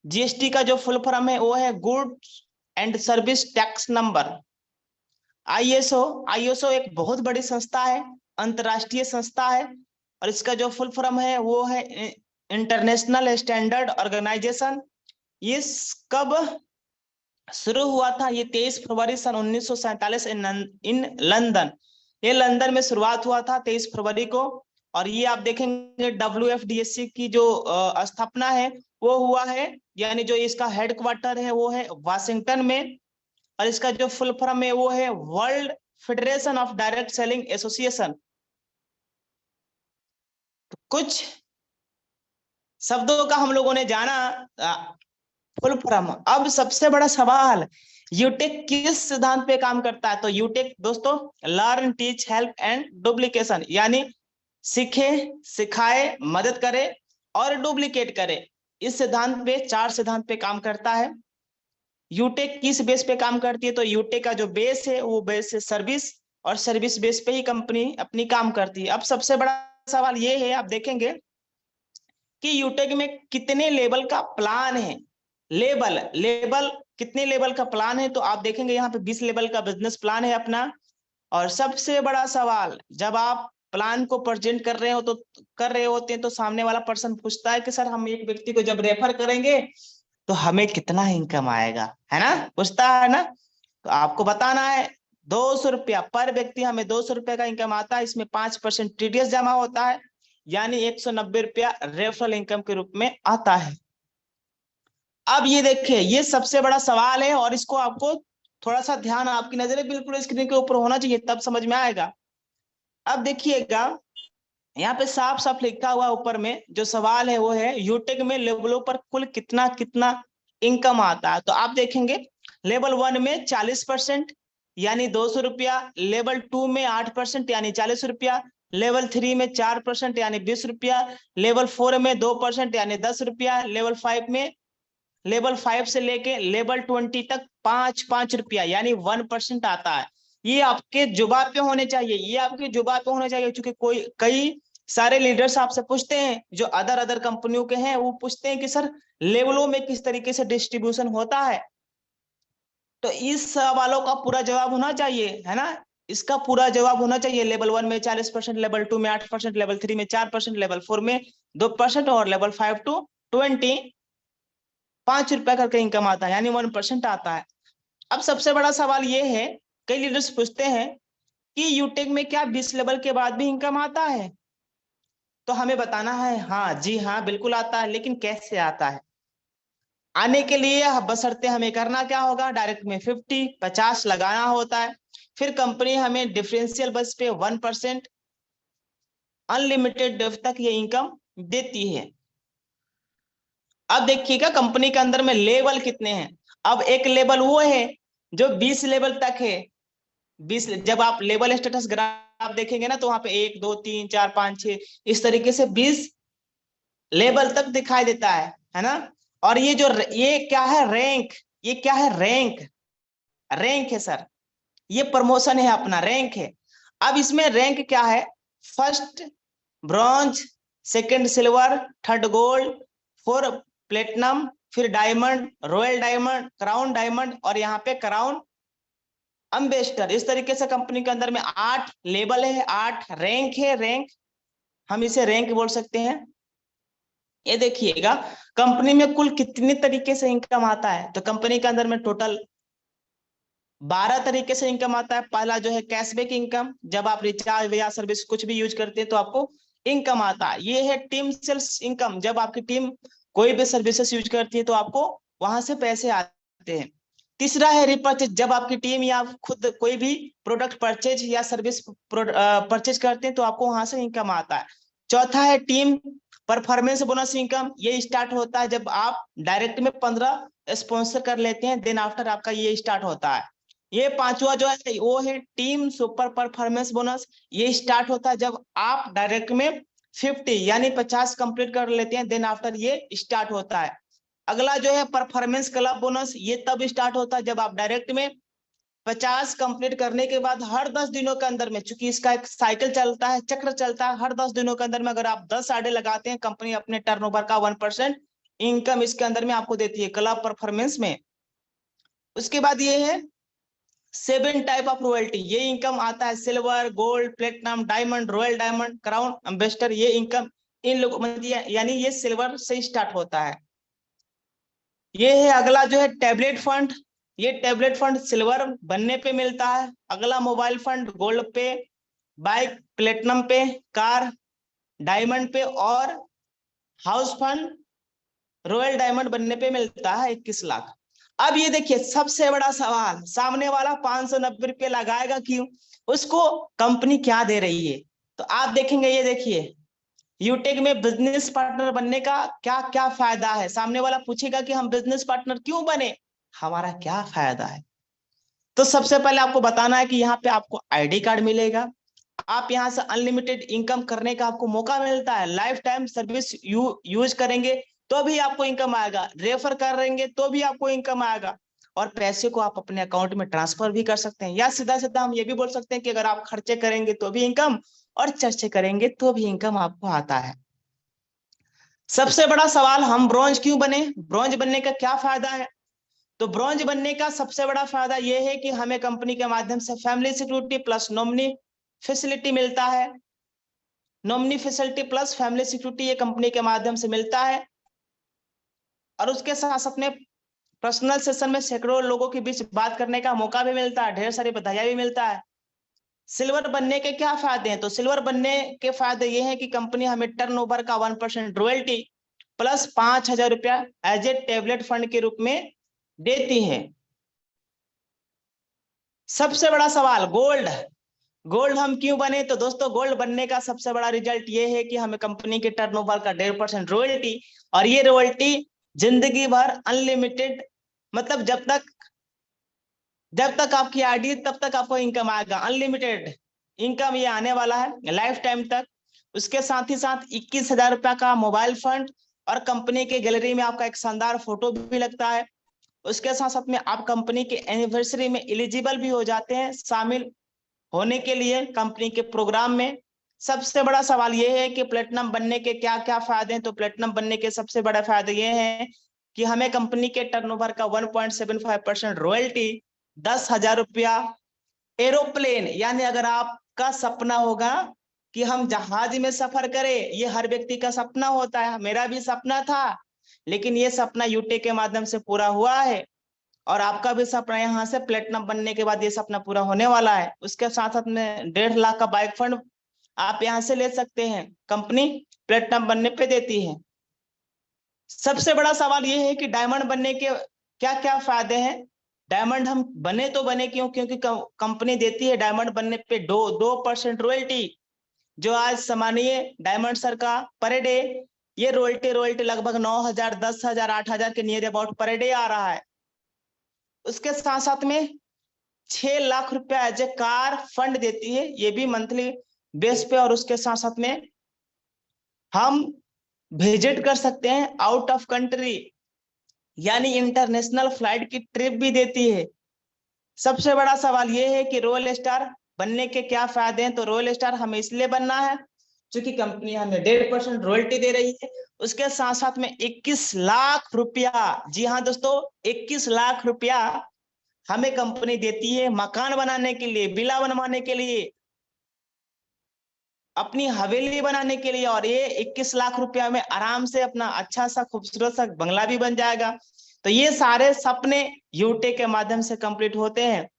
जीएसटी का जो फुल फॉर्म है वो है goods and service tax number. ISO एक बहुत बड़ी संस्था है, अंतरराष्ट्रीय संस्था है, और इसका जो फुल फॉर्म है वो है इंटरनेशनल स्टैंडर्ड ऑर्गेनाइजेशन। ये कब शुरू हुआ था? ये 23 फरवरी सन 1947 इन लंदन, ये लंदन में शुरुआत हुआ था 23 फरवरी को। और ये आप देखेंगे WFDSC की जो स्थापना है वो हुआ है, यानी जो इसका हेडक्वार्टर है वो है वाशिंगटन में, और इसका जो फुल फॉर्म है वो है world federation of direct selling association. तो कुछ शब्दों का हम लोगों ने जाना फुल फॉर्म। अब सबसे बड़ा सवाल, यूटेक किस सिद्धांत पे काम करता है? तो यूटेक दोस्तों learn teach help and duplication, यानी सीखे, सिखाए, मदद करे और डुप्लीकेट करे, इस सिद्धांत पे, 4 सिद्धांत पे काम करता है। यूटेक किस बेस पे काम करती है? तो यूटेक का जो बेस है वो बेस है सर्विस, और सर्विस बेस पे ही कंपनी अपनी काम करती है। अब सबसे बड़ा सवाल ये है, आप देखेंगे कि यूटेक में कितने लेवल का प्लान है। लेवल कितने लेवल का प्लान है? तो आप देखेंगे यहाँ पे 20 लेवल का बिजनेस प्लान है अपना। और सबसे बड़ा सवाल, जब आप प्लान को प्रेजेंट कर रहे होते हैं तो सामने वाला पर्सन पूछता है कि सर हम एक व्यक्ति को जब रेफर करेंगे तो हमें कितना इनकम आएगा, है ना? पूछता है ना? तो आपको बताना है 200 रुपया पर व्यक्ति, हमें 200 रुपया का इनकम आता है, इसमें 5% टीडीएस जमा होता है, यानी 190 रुपया रेफरल इनकम के रूप में आता है। अब ये देखिए, ये सबसे बड़ा सवाल है और इसको आपको थोड़ा सा ध्यान, आपकी नजरें बिल्कुल स्क्रीन के ऊपर होना चाहिए, तब समझ में आएगा। अब देखिएगा, यहाँ पे साफ साफ लिखा हुआ ऊपर में, जो सवाल है वो है यूटेक में लेवलों पर कुल कितना कितना इनकम आता है। तो आप देखेंगे लेवल 1 में 40%, यानी 200 रुपया, लेवल 2 में 8% यानी 40 रुपया, लेवल 3 में 4% यानी 20 रुपया, लेवल 4 में 2% यानी 10 रुपया, लेवल 5 से लेके लेवल 20 तक 5 रुपया यानी 1% आता है। ये आपके जुबान पे होने चाहिए, ये आपके जुबान पे होने चाहिए, क्योंकि कई सारे लीडर्स आपसे पूछते हैं जो अदर कंपनियों के हैं, वो पूछते हैं कि सर लेवलों में किस तरीके से डिस्ट्रीब्यूशन होता है। तो इस सवालों का पूरा जवाब होना चाहिए, है ना, इसका पूरा जवाब होना चाहिए। लेवल 1 में 40%, लेवल 2 में 8%, लेवल 3 में 4%, लेवल 4 में 2% और लेवल 5 to 20 5 रुपया करके इनकम आता है, यानी 1% आता है। अब सबसे बड़ा सवाल ये है, कई लीडर्स पूछते हैं कि यूटेक में क्या 20 लेवल के बाद भी इनकम आता है? तो हमें बताना है हाँ जी हाँ बिल्कुल आता है, लेकिन कैसे आता है? आने के लिए बशर्ते हमें करना क्या होगा, डायरेक्ट में 50 लगाना होता है। फिर कंपनी हमें डिफरेंशियल बस पे 1% अनलिमिटेड डेफ तक ये इनकम देती है। अब देखिएगा कंपनी के अंदर में लेवल कितने हैं। अब एक लेवल वो है जो 20 लेवल तक है। 20 जब आप लेवल स्टेटस ग्राफ देखेंगे ना, तो वहां पे 1 2 3 4 5 6 इस तरीके से 20 लेवल तक दिखाई देता है ना। और ये क्या है, रैंक, ये क्या है, रैंक है सर, ये प्रमोशन है अपना, रैंक है। अब इसमें रैंक क्या है, first bronze, second silver, third gold, fourth platinum, फिर diamond, royal diamond, crown diamond और यहाँ पे क्राउन एम्बेसडर। इस तरीके से कंपनी के अंदर में 8 लेवल है, 8 रैंक है, रैंक हम इसे रैंक बोल सकते हैं। ये देखिएगा कंपनी में कुल कितने तरीके से इनकम आता है, तो कंपनी के अंदर में टोटल 12 तरीके से इनकम आता है। पहला जो है कैशबैक इनकम, जब आप रिचार्ज या सर्विस कुछ भी यूज करते हैं तो आपको इनकम आता है। ये है टीम सेल्स इनकम, जब आपकी टीम कोई भी सर्विसेज यूज करती है तो आपको वहां से पैसे आते हैं। तीसरा है रिपर्चेज, जब आपकी टीम या खुद कोई भी प्रोडक्ट परचेज या सर्विस परचेज करते हैं तो आपको वहां से इनकम आता है। चौथा है टीम परफॉर्मेंस बोनस इनकम, ये स्टार्ट होता है जब आप डायरेक्ट में 15 स्पॉन्सर कर लेते हैं, देन आफ्टर आपका ये स्टार्ट होता है। ये पांचवा जो है वो है टीम सुपर परफॉर्मेंस बोनस, ये स्टार्ट होता है जब आप डायरेक्ट में 50 यानी 50 कंप्लीट कर लेते हैं, देन आफ्टर ये स्टार्ट होता है। अगला जो है परफॉर्मेंस क्लब बोनस, ये तब स्टार्ट होता है जब आप डायरेक्ट में 50 कंप्लीट करने के बाद हर 10 दिनों के अंदर में, चूंकि इसका एक साइकिल चलता है, चक्र चलता है, हर 10 दिनों के अंदर में अगर आप 10 आडे लगाते हैं, कंपनी अपने टर्नओवर का 1% इनकम इसके अंदर में आपको देती है क्लब परफॉर्मेंस में। उसके बाद ये है 7 टाइप ऑफ रॉयल्टी, ये इनकम आता है silver, gold, platinum, diamond, royal diamond, crown ambassador. ये इनकम इन लोग यानी ये सिल्वर से स्टार्ट होता है। ये है अगला जो है टैबलेट फंड, ये टैबलेट फंड सिल्वर बनने पे मिलता है। अगला मोबाइल फंड गोल्ड पे, बाइक प्लेटिनम पे, कार डायमंड पे और हाउस फंड रॉयल डायमंड बनने पे मिलता है 21 लाख। अब ये देखिए सबसे बड़ा सवाल, सामने वाला 590 रुपये लगाएगा क्यों, उसको कंपनी क्या दे रही है? तो आप देखेंगे, ये देखिए यूटेक में बिजनेस पार्टनर बनने का क्या क्या फायदा है। सामने वाला पूछेगा कि हम बिजनेस पार्टनर क्यों बने, हमारा क्या फायदा है। तो सबसे पहले आपको बताना है कि यहाँ पे आपको आईडी कार्ड मिलेगा, आप यहाँ से अनलिमिटेड इनकम करने का आपको मौका मिलता है। लाइफ टाइम सर्विस यूज करेंगे तो भी आपको इनकम आएगा, रेफर करेंगे तो भी आपको इनकम आएगा, और पैसे को आप अपने अकाउंट में ट्रांसफर भी कर सकते हैं। या सीधा सीधा हम ये भी बोल सकते हैं कि अगर आप खर्चे करेंगे तो भी इनकम और चर्चे करेंगे तो भी इनकम आपको आता है। सबसे बड़ा सवाल, हम ब्रॉन्ज क्यों बने, ब्रॉन्ज बनने का क्या फायदा है? तो ब्रॉन्ज बनने का सबसे बड़ा फायदा यह है कि हमें कंपनी के माध्यम से family security plus nominee facility मिलता है। Nominee facility plus family security ये कंपनी के माध्यम से मिलता है, और उसके साथ अपने पर्सनल सेशन में सैकड़ों लोगों के बीच बात करने का मौका भी मिलता है, ढेर सारी बधाइयां भी मिलता है। सिल्वर बनने के क्या फायदे हैं? तो सिल्वर बनने के फायदे ये हैं कि कंपनी हमें टर्नओवर का 1% रॉयल्टी प्लस 5,000 रुपया एज ए टेबलेट फंड के रूप में देती है। सबसे बड़ा सवाल, गोल्ड, गोल्ड हम क्यों बने? तो दोस्तों गोल्ड बनने का सबसे बड़ा रिजल्ट ये है कि हमें कंपनी के टर्नओवर का 1.5% रॉयल्टी, और ये रॉयल्टी जिंदगी भर अनलिमिटेड, मतलब जब तक जब तक आपकी आईडी तब तक आपको इनकम आएगा, अनलिमिटेड इनकम ये आने वाला है लाइफ टाइम तक। उसके साथ ही साथ 21,000 रुपया का मोबाइल फंड और कंपनी के गैलरी में आपका एक शानदार फोटो भी लगता है। उसके साथ साथ में आप कंपनी के एनिवर्सरी में एलिजिबल भी हो जाते हैं शामिल होने के लिए कंपनी के प्रोग्राम में। सबसे बड़ा सवाल ये है कि प्लेटिनम बनने के क्या क्या फायदे हैं। तो प्लेटिनम बनने के सबसे बड़ा फायदा ये है कि हमें कंपनी के टर्नओवर का 1.75% रॉयल्टी, 10,000 रुपया एरोप्लेन, यानी अगर आपका सपना होगा कि हम जहाज में सफर करें, ये हर व्यक्ति का सपना होता है, मेरा भी सपना था, लेकिन ये सपना यूटे के माध्यम से पूरा हुआ है और आपका भी सपना यहाँ से प्लेटिनम बनने के बाद ये सपना पूरा होने वाला है। उसके साथ साथ में 1.5 लाख का बाइक फंड आप यहाँ से ले सकते हैं, कंपनी प्लेटिनम बनने पे देती है। सबसे बड़ा सवाल ये है कि डायमंड बनने के क्या क्या फायदे हैं। डायमंड हम बने तो बने क्यों, क्योंकि कंपनी देती है डायमंड बनने पे 2% रॉयल्टी, जो आज सामान्य डायमंड सर का पर डे ये रॉयल्टी लगभग 9,000, 10,000, 8,000 के नियर अबाउट पर डे आ रहा है। उसके साथ साथ में 6 लाख रुपया एज ए कार फंड देती है, ये भी मंथली बेस पे। और उसके साथ साथ में हम विजिट कर सकते हैं आउट ऑफ कंट्री, यानी इंटरनेशनल फ्लाइट की ट्रिप भी देती है। सबसे बड़ा सवाल यह है कि रॉयल स्टार बनने के क्या फायदे हैं। तो रॉयल स्टार हमें इसलिए बनना है क्योंकि कंपनी हमें 1.5% रॉयल्टी दे रही है। उसके साथ साथ में 21 लाख रुपया, जी हाँ दोस्तों, 21 लाख रुपया हमें कंपनी देती है मकान बनाने के लिए, विला बनवाने के लिए, अपनी हवेली बनाने के लिए। और ये 21 लाख रुपया में आराम से अपना अच्छा सा खूबसूरत सा बंगला भी बन जाएगा। तो ये सारे सपने यूटे के माध्यम से कंप्लीट होते हैं।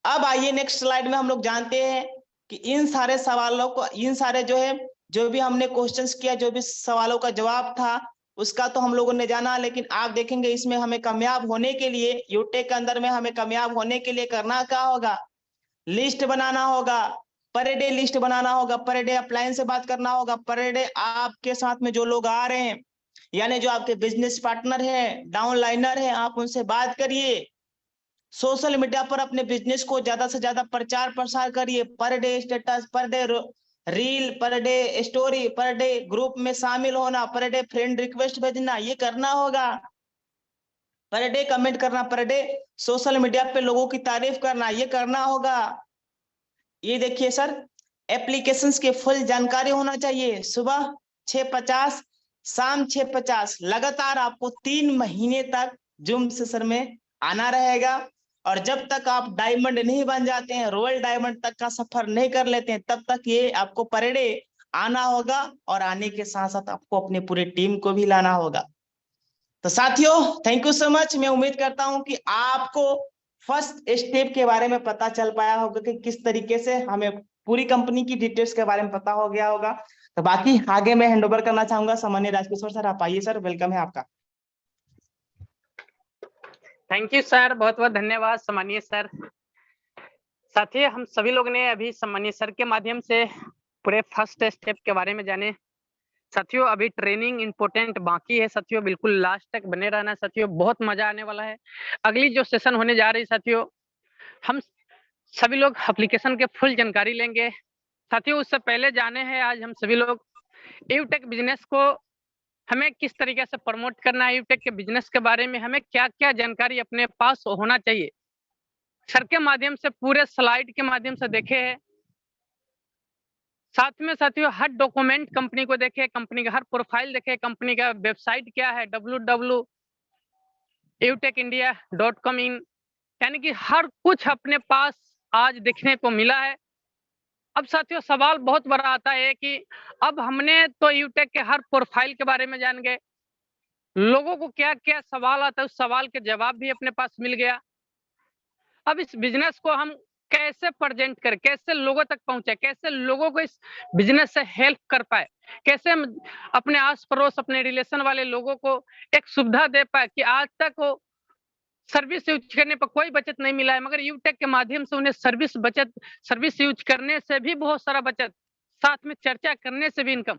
अब आइए नेक्स्ट स्लाइड में हम लोग जानते हैं कि इन सारे सवालों को, इन सारे जो भी हमने क्वेश्चंस किया, जो भी सवालों का जवाब था उसका तो हम लोगों ने जाना, लेकिन आप देखेंगे इसमें हमें कामयाब होने के लिए, यूटे के अंदर में हमें कामयाब होने के लिए करना क्या होगा, लिस्ट बनाना होगा, पर डे लिस्ट बनाना होगा, पर डे अपलाइन से बात करना होगा, पर डे आपके साथ में जो लोग आ रहे हैं यानी जो आपके बिजनेस पार्टनर है, डाउनलाइनर है, आप उनसे बात करिए। सोशल मीडिया पर अपने बिजनेस को ज्यादा से ज्यादा प्रचार प्रसार करिए। Per day status, per day reel, per day story, per day group में शामिल होना, पर डे फ्रेंड रिक्वेस्ट भेजना, ये करना होगा। पर डे कमेंट करना, पर डे सोशल मीडिया पे लोगों की तारीफ करना, ये करना होगा। ये देखिए सर, एप्लीकेशंस के फुल जानकारी होना चाहिए। सुबह 6:50, शाम 6:50 लगातार आपको 3 महीने तक जूम सेशन में आना रहेगा। और जब तक आप डायमंड नहीं बन जाते हैं, रॉयल डायमंड तक का सफर नहीं कर लेते हैं, तब तक ये आपको पर डे आना होगा। और आने के साथ साथ आपको अपनी पूरी टीम को भी लाना होगा। तो साथियों, थैंक यू सो मच। मैं उम्मीद करता हूं कि आपको फर्स्ट स्टेप के बारे में पता चल पाया होगा कि किस तरीके से हमें पूरी कंपनी की डिटेल्स के बारे में पता हो गया होगा। तो बाकी आगे मैं हैंडओवर करना चाहूंगा सामान्य राजकिशोर सर, आप आइए सर, वेलकम है आपका। थैंक यू सर, बहुत बहुत धन्यवाद सम्मानीय सर। साथियों, हम सभी लोग ने अभी सम्मानीय सर के माध्यम से पूरे फर्स्ट स्टेप के बारे में जाने। साथियों, अभी ट्रेनिंग इंपॉर्टेंट बाकी है साथियों, बिल्कुल लास्ट तक बने रहना साथियों, बहुत मजा आने वाला है। अगली जो सेशन होने जा रही साथियों, हम सभी लोग एप्लीकेशन के फुल जानकारी लेंगे साथियों। उससे पहले जाने हैं आज हम सभी लोग यूटेक बिजनेस को हमें किस तरीके से प्रमोट करना है, यूटेक के बिजनेस के बारे में हमें क्या क्या जानकारी अपने पास होना चाहिए। सर के माध्यम से पूरे स्लाइड के माध्यम से देखे हैं। साथ में साथियों हर डॉक्यूमेंट कंपनी को देखे, कंपनी का हर प्रोफाइल देखे, कंपनी का वेबसाइट क्या है www.utecindia.com इन, यानी कि हर कुछ अपने पास आज देखने को मिला है। अब साथियों सवाल बहुत बड़ा आता है कि अब हमने तो यूटेक के हर प्रोफाइल के बारे में जान गए, लोगों को क्या क्या सवाल आता है उस सवाल के जवाब भी अपने पास मिल गया। अब इस बिजनेस को हम कैसे प्रेजेंट करें, कैसे लोगों तक पहुंचे, कैसे लोगों को इस बिजनेस से हेल्प कर पाए, कैसे हम अपने आस पड़ोस अपने रिलेशन वाले लोगों को एक सुविधा दे पाए कि आज तक वो सर्विस यूज करने पर कोई बचत नहीं मिला है, मगर यूटेक के माध्यम से उन्हें सर्विस यूज करने से भी बहुत सारा बचत, साथ में चर्चा करने से भी इनकम।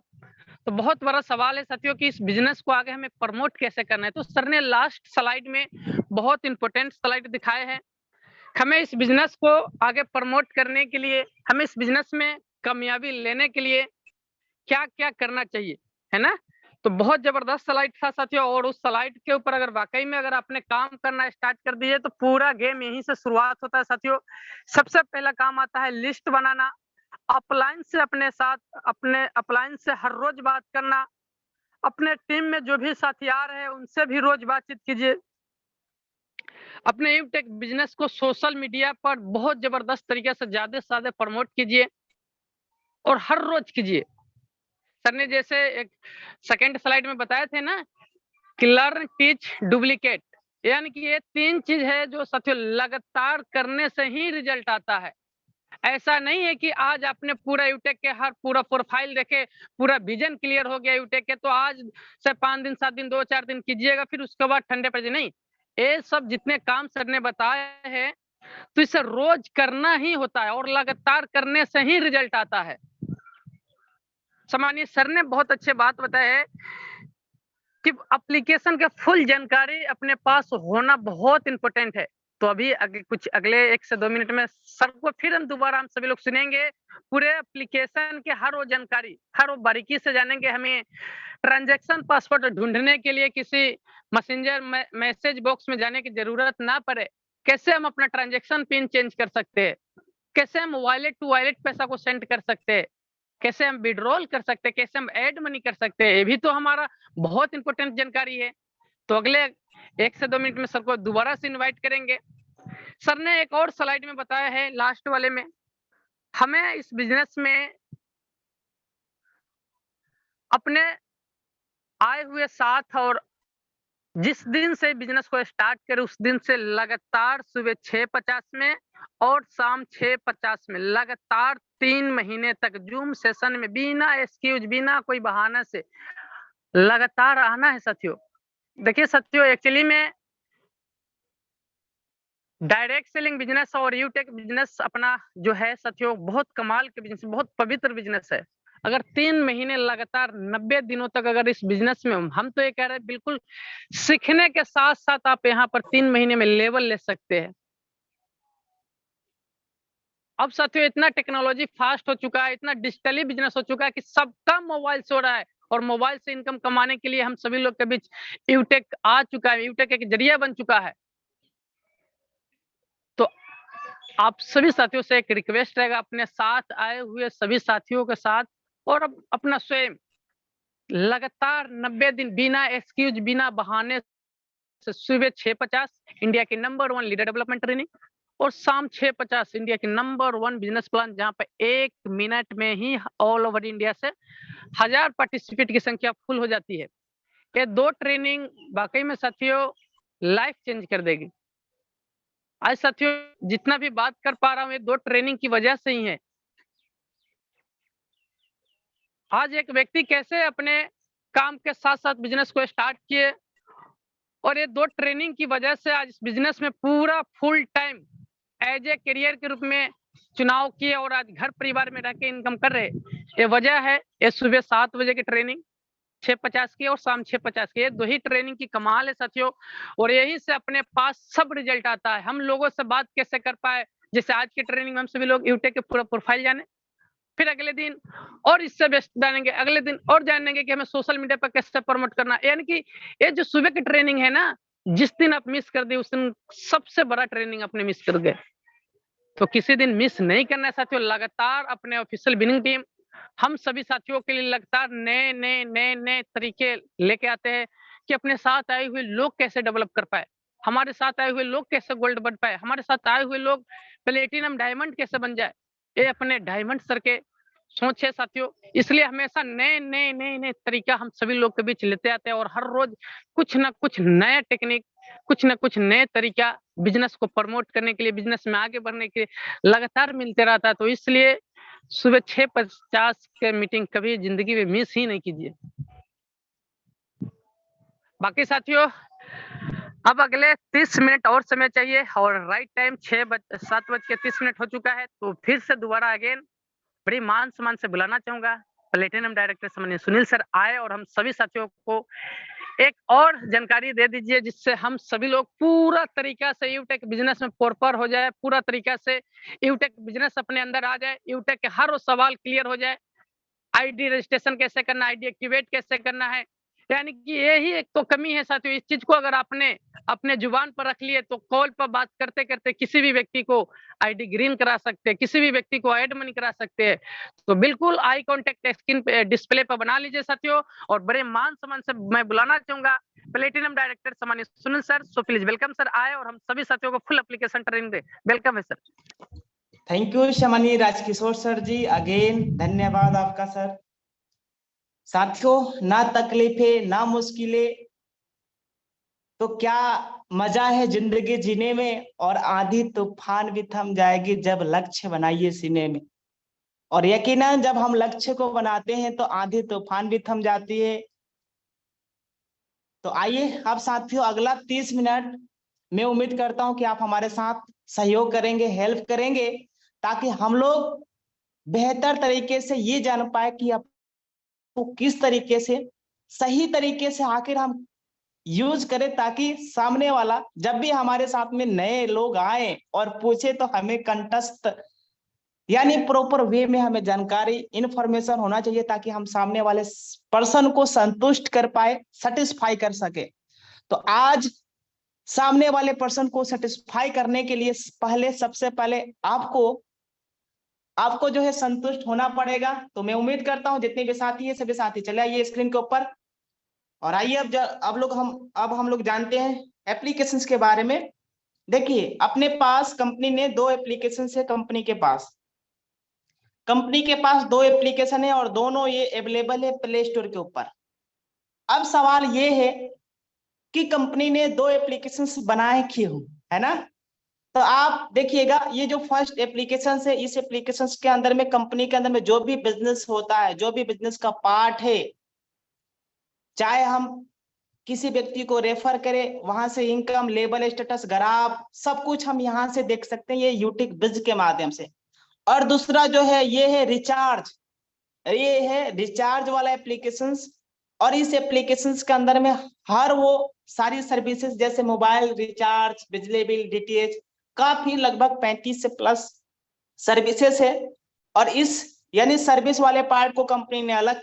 तो बहुत बड़ा सवाल है साथियों कि इस बिजनेस को आगे हमें प्रमोट कैसे करना है। तो सर ने लास्ट स्लाइड में बहुत इंपॉर्टेंट स्लाइड दिखाए हैं हमें इस बिजनेस को आगे प्रमोट करने के लिए, हमें इस बिजनेस में कामयाबी लेने के लिए क्या-क्या करना चाहिए, है ना? तो बहुत ज़बरदस्त स्लाइड था साथियों, और उस स्लाइड के ऊपर अगर वाक़ई में अगर आपने काम करना स्टार्ट कर दिए तो पूरा गेम यहीं से शुरुआत होता है साथियों। सबसे पहला काम आता है लिस्ट बनाना, अपलाइन से अपने अपलाइन से हर रोज़ बात करना, अपने टीम में जो भी साथी आ रहे हैं उनसे भी रोज़ बातचीत कीजिए। अपने यूटेक बिज़नेस को सोशल मीडिया पर बहुत ज़बरदस्त तरीके से ज़्यादा से ज़्यादा प्रमोट कीजिए और हर रोज़ कीजिए। सर ने जैसे एक सेकंड स्लाइड में बताए थे ना कि लर्न, टीच, डुप्लीकेट, यानी कि ये 3 चीज़ है जो साथियों लगातार करने से ही रिजल्ट आता है। ऐसा नहीं है कि आज आपने पूरा यूटेक के हर पूरा प्रोफाइल देखे, पूरा विज़न क्लियर हो गया यूटेक के, तो आज से 5 दिन, 7 दिन, 2-4 दिन कीजिएगा, फिर उसके बाद ठंडे पड़ जाइए, नहीं। ये सब जितने काम सर ने बताए हैं, तो इसे रोज़ करना ही होता है और लगातार करने से ही रिजल्ट आता है। सम्मानिय सर ने बहुत अच्छे बात बताए हैं कि एप्लीकेशन के फुल जानकारी अपने पास होना बहुत इम्पोर्टेंट है। तो अभी कुछ अगले 1 से 2 मिनट में सर को फिर हम सभी लोग सुनेंगे, पूरे एप्लीकेशन के हर वो जानकारी, हर वो बारीकी से जानेंगे। हमें ट्रांज़ैक्शन पासवर्ड ढूँढने के लिए किसी मैसेंजर मैसेज बॉक्स में जाने की ज़रूरत ना पड़े। कैसे हम अपना ट्रांज़ैक्शन पिन चेंज कर सकते हैं? कैसे हम वॉलेट टू वॉलेट पैसा को सेंड कर सकते हैं? कैसे हम विथड्रॉल कर सकते हैं? कैसे हम ऐड मनी कर सकते हैं? ये भी तो हमारा बहुत इम्पोर्टेंट जानकारी है। तो अगले 1 से 2 मिनट में सर को दोबारा से इनवाइट करेंगे। सर ने एक और स्लाइड में बताया है लास्ट वाले में, हमें इस बिज़नेस में अपने आए हुए साथ और जिस दिन से बिज़नेस को स्टार्ट करें उस दिन से लगातार सुबह 6:50 में और शाम 6:50 में लगातार 3 महीने तक ज़ूम सेशन में बिना एक्सक्यूज़, बिना कोई बहाना से लगातार आना है साथियों। देखिए साथियों, एक्चुअली में डायरेक्ट सेलिंग बिज़नेस और यूटेक बिज़नेस अपना जो है साथियों बहुत कमाल के बिज़नेस, बहुत पवित्र बिज़नेस है। अगर 3 महीने लगातार 90 दिनों तक अगर इस बिज़नेस में हम तो ये कह रहे हैं बिल्कुल सीखने के साथ-साथ आप यहाँ पर 3 महीने में लेवल ले सकते हैं। अब साथियों इतना टेक्नोलॉजी फास्ट हो चुका है, इतना डिजिटली बिज़नेस हो चुका है कि सबका मोबाइल से हो रहा है और मोबाइल से इनकम कमाने के लिए हम सभी लोग के बीच यूटेक आ चुका है, यूटेक एक ज़रिया बन चुका है। तो आप सभी साथियों से एक रिक्वेस्ट रहेगा, अपने साथ आए हुए सभी साथियों के साथ और अब अपना स्वयं लगातार 90 दिन बिना एक्सक्यूज़, बिना बहाने से सुबह 6:50 इंडिया की नंबर 1 लीडर डेवलपमेंट ट्रेनिंग और शाम 6:50 इंडिया की नंबर 1 बिज़नेस प्लान, जहाँ पे 1 मिनट में ही ऑल ओवर इंडिया से 1000 पार्टिसिपेंट की संख्या फुल हो जाती है। ये 2 ट्रेनिंग वाक़ई में साथियों लाइफ चेंज कर देगी। आज साथियों जितना भी बात कर पा रहा हूँ ये 2 ट्रेनिंग की वजह से ही है। आज एक व्यक्ति कैसे अपने काम के साथ-साथ बिज़नेस को स्टार्ट किए और ये 2 ट्रेनिंग की वजह से आज इस बिज़नेस में पूरा full time as a career के रूप में चुनाव किए और आज घर परिवार में रह के इनकम कर रहे। ये वजह है ये सुबह 7 बजे की ट्रेनिंग 6:50 की और शाम 6:50 की, ये 2 ही ट्रेनिंग की कमाल है साथियों और यहीं से अपने पास सब रिजल्ट आता है। हम लोगों से बात कैसे कर पाए, जैसे आज की ट्रेनिंग में हम सभी लोग यूटेक के पूरा प्रोफाइल जाने, फिर अगले दिन और इससे बेस्ट जानेंगे, अगले दिन और जानेंगे कि हमें सोशल मीडिया पर कैसे प्रमोट करना है। यानी कि ये जो सुबह की ट्रेनिंग है ना, जिस दिन आप मिस कर दिए उस दिन सबसे बड़ा ट्रेनिंग आपने मिस कर गए। तो किसी दिन मिस नहीं करना है साथियों, लगातार अपने ऑफिशियल विनिंग टीम हम सभी साथियों के लिए लगातार नए तरीके लेके आते हैं कि अपने साथ आए हुए लोग कैसे डेवलप कर पाए, हमारे साथ आए हुए लोग कैसे गोल्ड बन पाए, हमारे साथ आए हुए लोग प्लेटिनम डायमंड कैसे बन जाए। ये अपने डायमंड सर के सोच है साथियों, इसलिए हमेशा नए तरीका हम सभी लोग के बीच लेते आते हैं और हर रोज कुछ ना कुछ नया टेक्निक, कुछ ना कुछ नए तरीका बिजनेस को प्रमोट करने के लिए, बिजनेस में आगे बढ़ने के लिए लगातार मिलते रहता है। तो इसलिए सुबह 6:50 के मीटिंग कभी जिंदगी में मिस ही नहीं कीजिए। बाकी साथियों अब अगले 30 मिनट और समय चाहिए और राइट टाइम 7:30 हो चुका है। तो फिर से दोबारा अगेन बड़ी मान सम्मान से बुलाना चाहूंगा प्लेटिनम डायरेक्टर सम्माननीय सुनील सर आए और हम सभी साथियों को एक और जानकारी दे दीजिए जिससे हम सभी लोग पूरा तरीका से यूटेक बिजनेस में प्रोपर हो जाए, पूरा तरीका से यूटेक बिजनेस अपने अंदर आ जाए, यूटेक के हर वो सवाल क्लियर हो जाए। आईडी रजिस्ट्रेशन कैसे करना है, आईडी एक्टिवेट कैसे करना है, यानी कि यही एक तो कमी है साथियों। इस चीज को अगर आपने अपने जुबान पर रख लिए तो कॉल पर बात करते करते किसी भी व्यक्ति को आईडी ग्रीन करा सकते हैं, किसी भी व्यक्ति को ऐड मनी करा सकते हैं। तो बिल्कुल आई कांटेक्ट स्क्रीन पे डिस्प्ले पर बना लीजिए साथियों, और बड़े मान सम्मान से मैं बुलाना चाहूंगा प्लेटिनम डायरेक्टर सम्मानित Sunil sir. So please welcome sir, आए और हम सभी साथियों को फुल एप्लीकेशन ट्रेनिंग दे। वेलकम है सर। थैंक यू शमानी राजकिशोर सर जी, अगेन धन्यवाद आपका सर। साथियों, ना तकलीफें ना मुश्किलें तो क्या मजा है जिंदगी जीने में, और आंधी तूफान भी थम जाएगी जब लक्ष्य बनाइए सीने में। और यकीनन जब हम लक्ष्य को बनाते हैं तो आंधी तूफान भी थम जाती है। तो आइए अब साथियों, अगला 30 मिनट मैं उम्मीद करता हूं कि आप हमारे साथ सहयोग करेंगे, हेल्प करेंगे, ताकि हम लोग बेहतर तरीके से ये जान पाए कि आपको किस तरीके से सही तरीके से आखिर हम यूज करें, ताकि सामने वाला जब भी हमारे साथ में नए लोग आए और पूछे तो हमें कंठस्थ यानी प्रॉपर वे में हमें जानकारी इंफॉर्मेशन होना चाहिए, ताकि हम सामने वाले पर्सन को संतुष्ट कर पाए, सेटिस्फाई कर सके। तो आज सामने वाले पर्सन को सेटिस्फाई करने के लिए सबसे पहले आपको जो है संतुष्ट होना पड़ेगा। तो मैं उम्मीद करता हूं जितने भी साथी है सभी साथी चले आइए स्क्रीन के ऊपर, और आइए अब हम लोग जानते हैं एप्लीकेशंस के बारे में। देखिए, अपने पास कंपनी ने 2 एप्लीकेशन है। कंपनी के पास 2 एप्लीकेशन है और दोनों ये अवेलेबल है प्ले स्टोर के ऊपर। अब सवाल ये है कि कंपनी ने 2 एप्लीकेशन बनाए क्यों, है ना। तो आप देखिएगा, ये जो फर्स्ट एप्लीकेशन है, इस एप्लीकेशन के अंदर में कंपनी के अंदर में जो भी बिजनेस होता है, जो भी बिजनेस का पार्ट है, चाहे हम किसी व्यक्ति को रेफर करें, वहां से इनकम लेवल स्टेटस ग्राफ सब कुछ हम यहाँ से देख सकते हैं, ये यूटिक बिज के माध्यम से। और दूसरा जो है ये है रिचार्ज, ये है रिचार्ज वाला एप्लीकेशन। और इस एप्लीकेशन के अंदर में हर वो सारी सर्विसेज जैसे मोबाइल रिचार्ज, बिजली बिल, डीटीएच, काफी लगभग 35 से प्लस सर्विसेज है। और इस यानी सर्विस वाले पार्ट को कंपनी ने अलग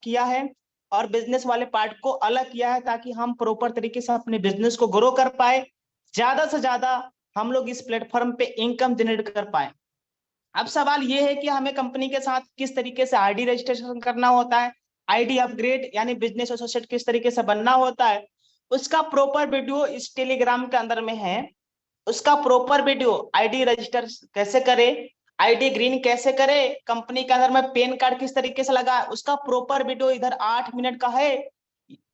किया है और बिजनेस वाले पार्ट को अलग किया है, ताकि हम प्रॉपर तरीके से अपने बिजनेस को ग्रो कर पाए, ज्यादा से ज्यादा हम लोग इस प्लेटफॉर्म पे इनकम जनरेट कर पाए। अब सवाल ये है कि हमें कंपनी के साथ किस तरीके से आईडी रजिस्ट्रेशन करना होता है, आईडी अपग्रेड यानी बिजनेस एसोसिएट किस तरीके से बनना होता है, उसका प्रॉपर वीडियो इस टेलीग्राम के अंदर में है। उसका प्रॉपर वीडियो आईडी रजिस्टर कैसे करे, आईडी ग्रीन कैसे करे, कंपनी के अंदर में पैन कार्ड किस तरीके से लगा, उसका प्रॉपर वीडियो इधर 8 मिनट का है।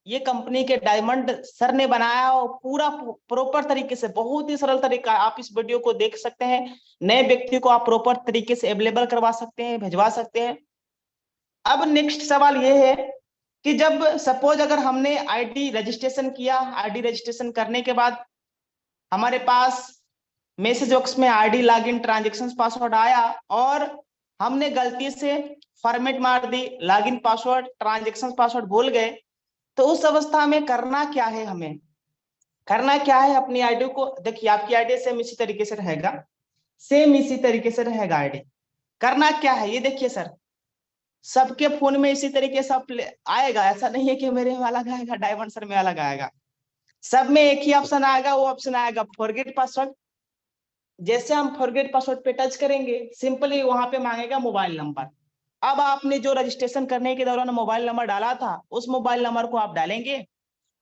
ये कंपनी के डायमंड सर ने बनाया और पूरा प्रॉपर तरीके से, बहुत ही सरल तरीका, आप इस वीडियो को देख सकते हैं। नए व्यक्ति को आप प्रॉपर तरीके से अवेलेबल करवा सकते हैं, भिजवा सकते हैं। अब नेक्स्ट सवाल ये है कि जब सपोज अगर हमने आईडी रजिस्ट्रेशन किया, आईडी रजिस्ट्रेशन करने के बाद हमारे पास मैसेज बॉक्स में आईडी लॉगिन ट्रांजैक्शन पासवर्ड आया और हमने गलती से फॉर्मेट मार दी, लॉगिन पासवर्ड ट्रांजैक्शन पासवर्ड भूल गए, तो उस अवस्था में करना क्या है, हमें करना क्या है अपनी आईडी को। देखिए, आपकी आईडी सेम इसी तरीके से रहेगा, सेम इसी तरीके से रहेगा आईडी। करना क्या है ये देखिए सर, सबके फोन में इसी तरीके से आएगा, ऐसा नहीं है कि मेरे में अलग आएगा, डायमंड सर में अलग आएगा। सब में एक ही ऑप्शन आएगा, वो ऑप्शन आएगा फॉरगेट पासवर्ड। जैसे हम फॉरगेट पासवर्ड पे टच करेंगे, सिंपली वहां पे मांगेगा मोबाइल नंबर। अब आपने जो रजिस्ट्रेशन करने के दौरान मोबाइल नंबर डाला था, उस मोबाइल नंबर को आप डालेंगे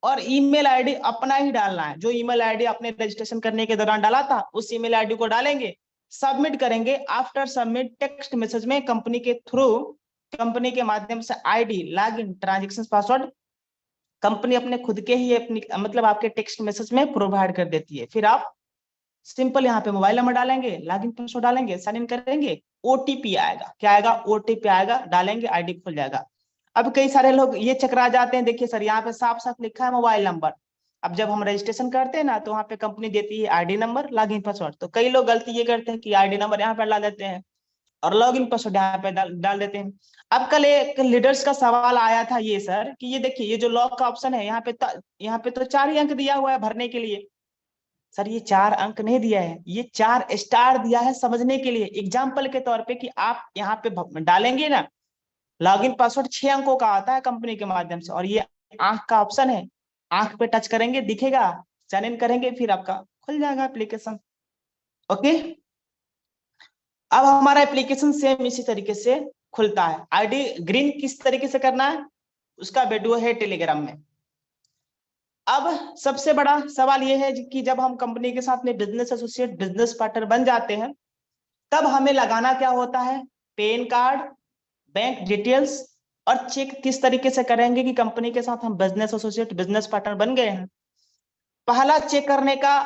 और ईमेल आईडी अपना ही डालना है। जो ईमेल आईडी आपने रजिस्ट्रेशन करने के दौरान डाला था, उस ईमेल आईडी को डालेंगे, सबमिट करेंगे। आफ्टर सबमिट टेक्स्ट मैसेज में कंपनी के थ्रू, कंपनी के माध्यम से ID login transaction password company अपने खुद के ही अपनी मतलब आपके टेक्स्ट मैसेज में प्रोवाइड कर देती है। फिर आप सिंपल यहाँ पे मोबाइल नंबर डालेंगे, लॉगिन पासवर्ड डालेंगे, साइन इन करेंगे, ओटीपी आएगा, क्या आएगा, ओटीपी आएगा, डालेंगे, आईडी खुल जाएगा। अब कई सारे लोग ये चकरा जाते हैं, देखिए सर यहाँ पे साफ साफ लिखा है मोबाइल नंबर। अब जब हम रजिस्ट्रेशन करते हैं ना, तो वहाँ पे कंपनी देती है आईडी नंबर लॉगिन पासवर्ड, तो कई लोग गलती ये करते हैं कि आईडी नंबर यहाँ पे डाल देते हैं और लॉगिन पासवर्ड यहाँ पे डाल देते हैं। अब कल एक लीडर्स का सवाल आया था ये सर कि ये देखिए ये जो लॉग का ऑप्शन है यहाँ पे तो 4 ही अंक दिया हुआ है भरने के लिए। सर ये 4 अंक नहीं दिया है, ये 4 स्टार दिया है समझने के लिए, एग्जाम्पल के तौर पे कि आप यहाँ पे डालेंगे ना लॉगिन पासवर्ड 6 अंकों का आता है कंपनी के माध्यम से, और ये आंख का ऑप्शन है, आंख पे टच करेंगे दिखेगा, साइन इन करेंगे फिर आपका खुल जाएगा एप्लीकेशन। ओके, अब हमारा एप्लीकेशन सेम इसी तरीके से खुलता है। आईडी ग्रीन किस तरीके से करना है उसका वीडियो है टेलीग्राम में। अब सबसे बड़ा सवाल यह है कि जब हम कंपनी के साथ में बिजनेस एसोसिएट बिजनेस पार्टनर बन जाते हैं तब हमें लगाना क्या होता है, पैन कार्ड, बैंक डिटेल्स, और चेक किस तरीके से करेंगे कि कंपनी के साथ हम बिजनेस एसोसिएट बिजनेस पार्टनर बन गए हैं। पहला चेक करने का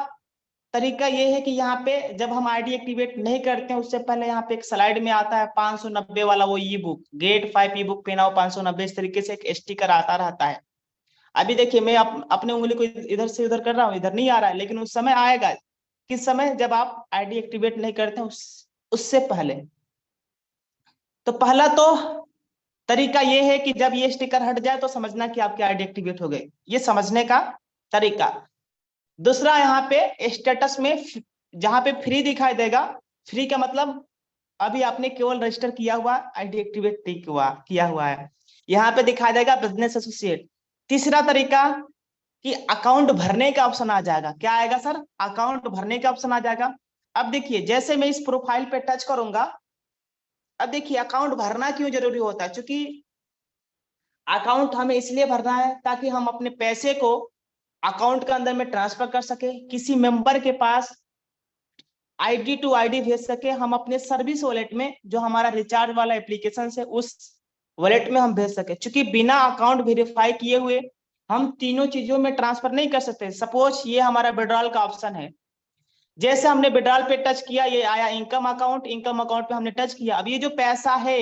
तरीका ये है कि यहाँ पे जब हम आईडी एक्टिवेट नहीं करते हैं उससे पहले यहाँ पे एक स्लाइड में आता है 590 वाला वो e book, get 5 e book pay now 590, इस तरीके से एक स्टिकर आता रहता है। अभी देखिए मैं अपने उंगली को इधर से उधर कर रहा हूँ, इधर नहीं आ रहा है, लेकिन उस समय आएगा। किस समय, जब आप आईडी एक्टिवेट नहीं करते हैं उससे पहले। तो पहला तो तरीका ये है कि जब ये स्टिकर हट जाए तो समझना कि आपकी आईडी एक्टिवेट हो गई, ये समझने का तरीका। दूसरा, यहाँ पे स्टेटस में जहां पे फ्री दिखाई देगा, फ्री का मतलब अभी आपने केवल रजिस्टर किया हुआ, आईडी एक्टिवेट किया हुआ है, यहाँ पे दिखाई देगा बिजनेस एसोसिएट। तीसरा तरीका कि अकाउंट भरने का ऑप्शन आ जाएगा। क्या आएगा सर, अकाउंट भरने का ऑप्शन आ जाएगा। अब देखिए जैसे मैं इस प्रोफाइल पे टच करूंगा, अब देखिए अकाउंट भरना क्यों जरूरी होता है, क्योंकि अकाउंट हमें इसलिए भरना है ताकि हम अपने पैसे को अकाउंट के अंदर में ट्रांसफर कर सके, किसी मेंबर के पास आईडी टू आईडी भेज सके, हम अपने सर्विस वॉलेट में जो हमारा रिचार्ज वाला एप्लीकेशन है उस वॉलेट में हम भेज सके। क्योंकि बिना अकाउंट वेरीफाई किए हुए हम तीनों चीजों में ट्रांसफर नहीं कर सकते। सपोज ये हमारा विड्रॉल का ऑप्शन है, जैसे हमने विड्रॉल पे टच किया ये आया इनकम अकाउंट, इनकम अकाउंट पे हमने टच किया। अब ये जो पैसा है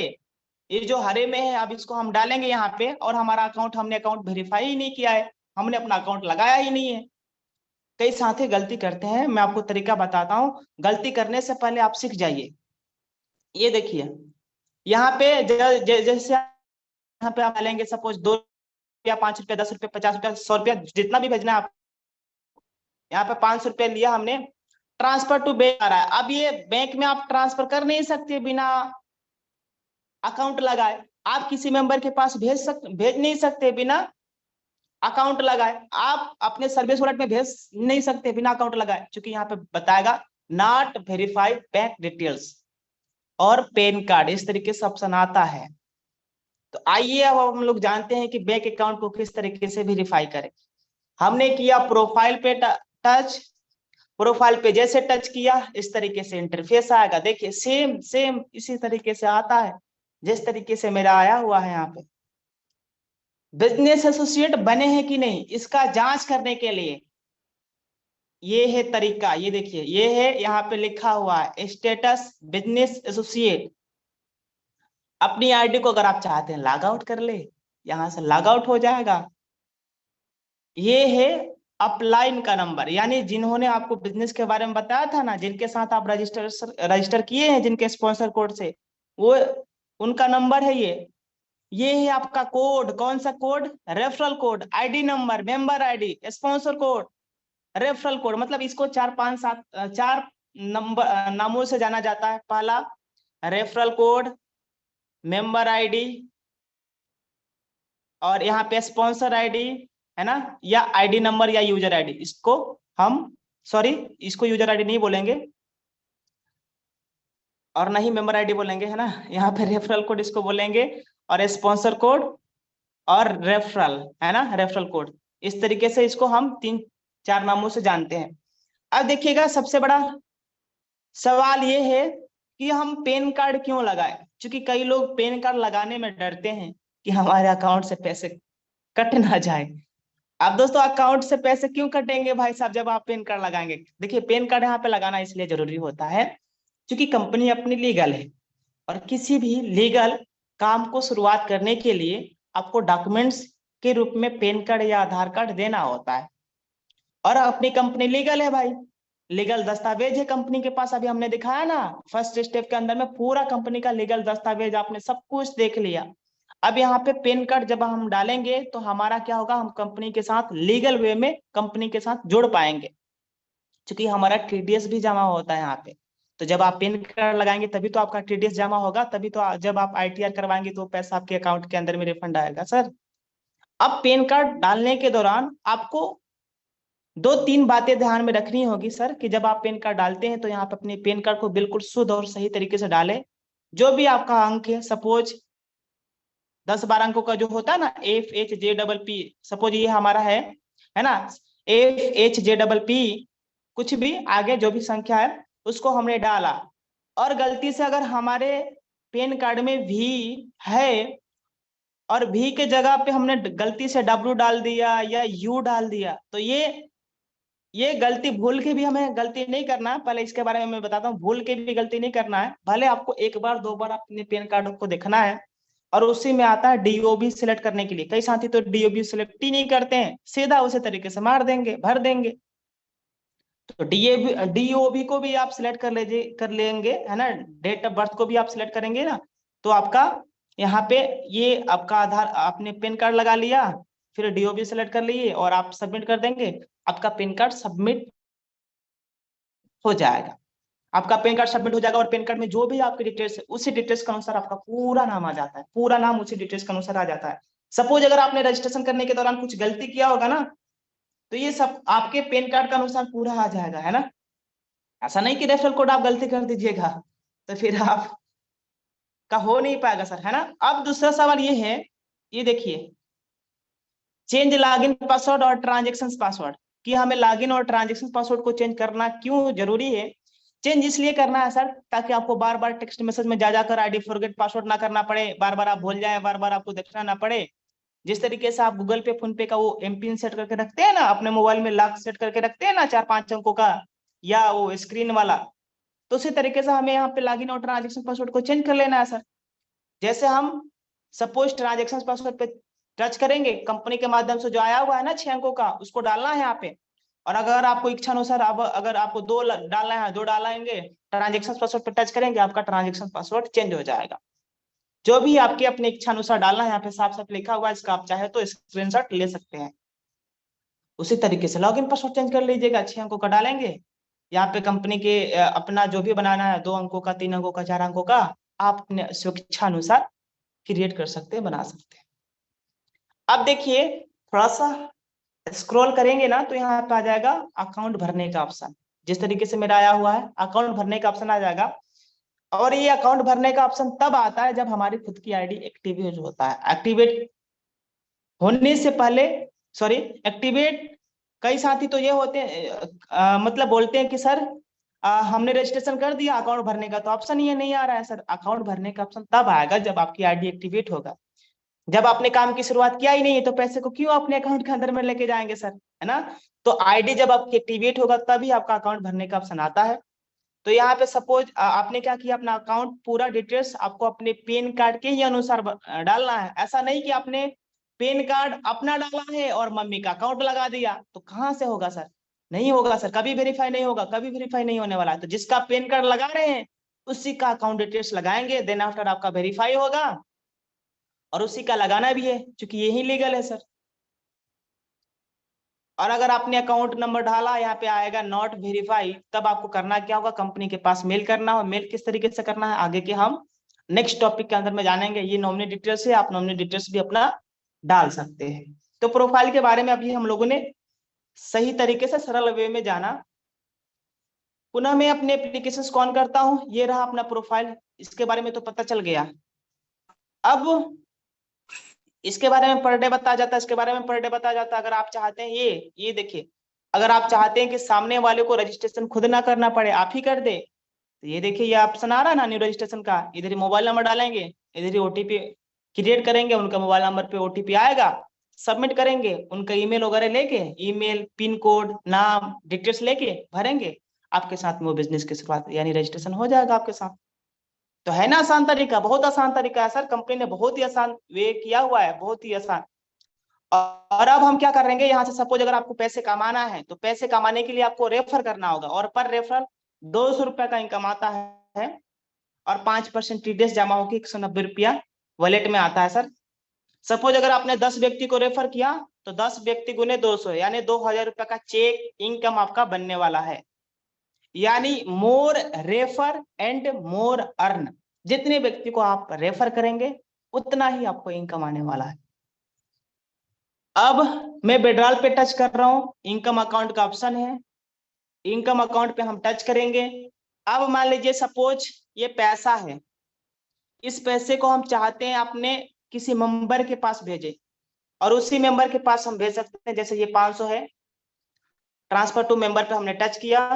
ये जो हरे में है, अब इसको हम डालेंगे यहाँ पे, और हमारा अकाउंट, हमने अकाउंट वेरीफाई ही नहीं किया है, हमने अपना अकाउंट लगाया ही नहीं है। कई साथी गलती करते हैं, मैं आपको तरीका बताता हूँ, गलती करने से पहले आप सीख जाइए। ये देखिए यहाँ पे जैसे यहाँ पे आप डालेंगे सपोज 2 रुपया, 5 रुपया, 10 रुपया, 50 रुपया, 100 रुपया, जितना भी भेजना है आप। यहाँ पे 500 रुपया लिया हमने, ट्रांसफर टू बैंक आ रहा है। अब ये बैंक में आप ट्रांसफर कर नहीं सकते बिना अकाउंट लगाए, आप किसी मेंबर के पास भेज नहीं सकते बिना अकाउंट लगाए, आप अपने सर्विस वॉलेट में भेज नहीं सकते बिना अकाउंट लगाए, क्योंकि यहाँ पे बताएगा नॉट वेरीफाइड बैंक डिटेल्स और पैन कार्ड, इस तरीके से ऑप्शन आता है। तो आइए अब हम लोग जानते हैं कि बैंक अकाउंट को किस तरीके से वेरीफाई करें। हमने किया प्रोफाइल पे टच, प्रोफाइल पे जैसे टच किया इस तरीके से इंटरफेस आएगा। देखिए सेम इसी तरीके से आता है जिस तरीके से मेरा आया हुआ है। यहाँ पे बिजनेस एसोसिएट बने हैं कि नहीं इसका जांच करने के लिए ये है तरीका। ये देखिए ये है, यहाँ पे लिखा हुआ है स्टेटस बिजनेस एसोसिएट। अपनी आईडी को अगर आप चाहते हैं लॉग आउट कर ले, यहाँ से लॉग आउट हो जाएगा। ये है अपलाइन का नंबर, यानी जिन्होंने आपको बिजनेस के बारे में बताया था ना, जिनके साथ आप रजिस्टर किए हैं, जिनके स्पॉन्सर कोड से, वो उनका नंबर है ये है आपका कोड। कौन सा code, referral code, ID number, member ID, sponsor code, referral code. मतलब इसको 4 नंबर नामों से जाना जाता है। पहला रेफरल कोड, मेंबर आईडी, और यहाँ पे स्पॉन्सर आईडी है ना, या आईडी नंबर या यूजर आईडी। इसको हम इसको यूजर आईडी नहीं बोलेंगे और नहीं मेंबर आईडी बोलेंगे, है ना। यहाँ पे रेफरल कोड इसको बोलेंगे, और स्पॉन्सर कोड और रेफरल, है ना, रेफरल कोड। इस तरीके से इसको हम 3-4 नामों से जानते हैं। अब देखिएगा सबसे बड़ा सवाल ये है कि हम पैन कार्ड क्यों लगाए, क्योंकि कई लोग पैन कार्ड लगाने में डरते हैं कि हमारे अकाउंट से पैसे कट ना जाए। अब दोस्तों अकाउंट से पैसे क्यों कटेंगे भाई साहब जब आप पैन कार्ड लगाएंगे। देखिए पैन कार्ड यहाँ पे लगाना इसलिए जरूरी होता है क्योंकि कंपनी अपनी लीगल है, और किसी भी लीगल काम को शुरुआत करने के लिए आपको डॉक्यूमेंट्स के रूप में पैन कार्ड या आधार कार्ड देना होता है, और अपनी कंपनी लीगल है भाई। लीगल दस्तावेज है कंपनी के पास, अभी हमने दिखाया ना फर्स्ट स्टेप के अंदर में पूरा कंपनी का लीगल दस्तावेज आपने सब कुछ देख लिया। अब यहाँ पे पैन कार्ड जब हम डालेंगे तो हमारा क्या होगा, हम कंपनी के साथ लीगल वे में कंपनी के साथ जुड़ पाएंगे, क्योंकि हमारा टीडीएस भी जमा होता है यहाँ पे। तो जब आप पैन कार्ड लगाएंगे तभी तो आपका टीडीएस जमा होगा, तभी तो जब आप आईटीआर करवाएंगे तो पैसा आपके अकाउंट के अंदर में रिफंड आएगा सर। अब पैन कार्ड डालने के दौरान आपको 2-3 बातें ध्यान में रखनी होगी सर, कि जब आप पैन कार्ड डालते हैं तो यहाँ पे अपने पैन कार्ड को बिल्कुल शुद्ध और सही तरीके से डालें। जो भी आपका अंक है, सपोज 10-12 अंकों का जो होता है ना FHJPP, सपोज ये हमारा है ना FHJPP, कुछ भी आगे जो भी संख्या है उसको हमने डाला, और गलती से अगर हमारे पैन कार्ड में भी है और भी के जगह पे हमने गलती से W डाल दिया या U डाल दिया, तो ये गलती भूल के भी हमें गलती नहीं करना है। पहले इसके बारे में मैं बताता हूँ, भूल के भी गलती नहीं करना है। भले आपको 1 बार 2 बार अपने पैन कार्ड को देखना है, और उसी में आता है DOB सिलेक्ट करने के लिए। कई साथी तो DOB सिलेक्ट ही नहीं करते हैं, सीधा उसी तरीके से मार देंगे, भर देंगे। तो DOB को भी आप सिलेक्ट कर लेंगे, है ना। डेट ऑफ बर्थ को भी आप सिलेक्ट करेंगे ना, तो आपका यहाँ पे ये आपका आधार, आपने पैन कार्ड लगा लिया, फिर DOB सिलेक्ट कर लिए और आप सबमिट कर देंगे, आपका पैन कार्ड सबमिट हो जाएगा। आपका पैन कार्ड सबमिट हो जाएगा, और पैन कार्ड में जो भी आपकी डिटेल्स है उसी डिटेल्स के अनुसार आपका पूरा नाम आ जाता है, पूरा नाम उसी डिटेल्स के अनुसार आ जाता है। सपोज अगर आपने रजिस्ट्रेशन करने के दौरान कुछ गलती किया होगा ना, तो ये सब आपके पैन कार्ड के अनुसार पूरा आ जाएगा, है ना। ऐसा नहीं कि रेफरल कोड आप गलती कर दीजिएगा तो फिर आप का हो नहीं पाएगा सर, है ना। अब दूसरा सवाल ये है, ये देखिए, चेंज लॉगिन पासवर्ड और ट्रांजेक्शन पासवर्ड, कि हमें लॉगिन और ट्रांजेक्शन पासवर्ड को चेंज करना क्यों जरूरी है। चेंज इसलिए करना है सर, ताकि आपको बार बार टेक्स्ट मैसेज में जा जाकर ID फॉरगेट पासवर्ड ना करना पड़े, बार बार आप भूल जाए, बार बार आपको देखना ना पड़े। जिस तरीके से आप गूगल पे, फोन पे का वो एमपिन सेट करके रखते हैं ना, अपने मोबाइल में लॉक सेट करके रखते हैं ना 4-5 अंकों का, या वो स्क्रीन वाला, तो उसी तरीके से हमें यहाँ पे लॉगिन और ट्रांजेक्शन पासवर्ड को चेंज कर लेना है सर। जैसे हम सपोज ट्रांजेक्शन पासवर्ड पे टच करेंगे, कंपनी के माध्यम से जो आया हुआ है ना 6 अंकों का, उसको डालना है यहाँ पे। और अगर आपको इच्छा अनुसार अगर आपको 2 डालना है, 2 डालेंगे, ट्रांजेक्शन पासवर्ड पे टच करेंगे, आपका ट्रांजेक्शन पासवर्ड चेंज हो जाएगा। जो भी आपकी अपनी इच्छा अनुसार डालना है, यहाँ पे साफ साफ लिखा हुआ है, इसका आप चाहे तो स्क्रीनशॉट ले सकते हैं। उसी तरीके से लॉगिन पासवर्ड चेंज कर लीजिएगा, 6 अंकों का डालेंगे, यहाँ पे कंपनी के अपना जो भी बनाना है, 2 अंकों का, 3 अंकों का, 4 अंकों का, आप अपने स्वेच्छा अनुसार क्रिएट कर सकते हैं, बना सकते हैं। अब देखिए, थोड़ा सा स्क्रॉल करेंगे ना, तो यहाँ पे आ जाएगा अकाउंट भरने का ऑप्शन। जिस तरीके से मेरा आया हुआ है, अकाउंट भरने का ऑप्शन आ जाएगा। और ये अकाउंट भरने का ऑप्शन तब आता है जब हमारी खुद की आईडी एक्टिवेट होता है। एक्टिवेट होने से पहले, सॉरी, एक्टिवेट, कई साथी तो ये होते हैं, मतलब बोलते हैं कि सर हमने रजिस्ट्रेशन कर दिया अकाउंट भरने का, तो ऑप्शन ये नहीं आ रहा है सर। अकाउंट भरने का ऑप्शन तब आएगा जब आपकी आईडी एक्टिवेट होगा। जब आपने काम की शुरुआत किया ही नहीं है तो पैसे को क्यों अपने अकाउंट के अंदर में लेके जाएंगे सर, है ना। तो आईडी जब आपकी एक्टिवेट होगा तभी आपका अकाउंट भरने का ऑप्शन आता है। तो यहाँ पे सपोज आपने क्या किया, अपना अकाउंट पूरा डिटेल्स आपको अपने पैन कार्ड के ही अनुसार डालना है। ऐसा नहीं कि आपने पैन कार्ड अपना डाला है और मम्मी का अकाउंट लगा दिया, तो कहाँ से होगा सर, नहीं होगा सर, कभी वेरीफाई नहीं होगा, कभी वेरीफाई नहीं होने वाला है। तो जिसका पैन कार्ड लगा रहे हैं उसी का अकाउंट डिटेल्स लगाएंगे, देन आफ्टर आपका वेरीफाई होगा, और उसी का लगाना भी है, क्योंकि यही लीगल है सर। और अगर आपने अकाउंट नंबर डाला, यहाँ पे आएगा नॉट वेरीफाई, तब आपको करना क्या होगा, कंपनी के पास मेल करना हो। मेल किस तरीके से करना है आगे के हम नेक्स्ट टॉपिक के अंदर में जानेंगे। ये नॉमिनी डिटेल्स है, आप नॉमिनी डिटेल्स भी अपना डाल सकते हैं। तो प्रोफाइल के बारे में अभी हम लोगों ने सही तरीके से सरल वे में जाना। पुनः मैं अपने एप्लीकेशन को ऑन करता हूँ, ये रहा अपना प्रोफाइल, इसके बारे में तो पता चल गया। अब इसके बारे में पर डे बताया जाता है, इसके बारे में पर डे बताया जाता है। अगर आप चाहते हैं, ये देखिए, अगर आप चाहते हैं कि सामने वाले को रजिस्ट्रेशन खुद ना करना पड़े, आप ही कर दे, तो ये देखिए ये ऑप्शन आ रहा है ना न्यू रजिस्ट्रेशन का, इधर ही मोबाइल नंबर डालेंगे, इधर ही OTP क्रिएट करेंगे, उनका मोबाइल नंबर पे OTP आएगा, सबमिट करेंगे, उनका ईमेल वगैरह लेके, ईमेल, पिन कोड, नाम, डिटेल्स लेके भरेंगे, आपके साथ में वो बिजनेस की शुरुआत यानी रजिस्ट्रेशन हो जाएगा आपके साथ। तो है ना आसान तरीका, बहुत आसान तरीका है सर, कंपनी ने बहुत ही आसान वे किया हुआ है, बहुत ही आसान। और अब हम क्या करेंगे, यहाँ से सपोज अगर आपको पैसे कमाना है तो पैसे कमाने के लिए आपको रेफर करना होगा, और पर रेफरल 200 रुपया का इनकम आता है, और 5% टीडीएस जमा होकर 190 रुपया वॉलेट में आता है सर। सपोज अगर आपने 10 व्यक्ति को रेफर किया तो 10 व्यक्ति गुने 200 यानी 2000 रुपया का चेक इनकम आपका बनने वाला है। यानी मोर रेफर एंड मोर अर्न, जितने व्यक्ति को आप रेफर करेंगे उतना ही आपको इनकम आने वाला है। अब मैं विड्रॉल पे टच कर रहा हूं, इनकम अकाउंट का ऑप्शन है, इनकम अकाउंट पे हम टच करेंगे। अब मान लीजिए सपोज ये पैसा है, इस पैसे को हम चाहते हैं अपने किसी मेंबर के पास भेजे, और उसी मेंबर के पास हम भेज सकते हैं। जैसे ये 500 है, ट्रांसफर टू मेंबर पे हमने टच किया,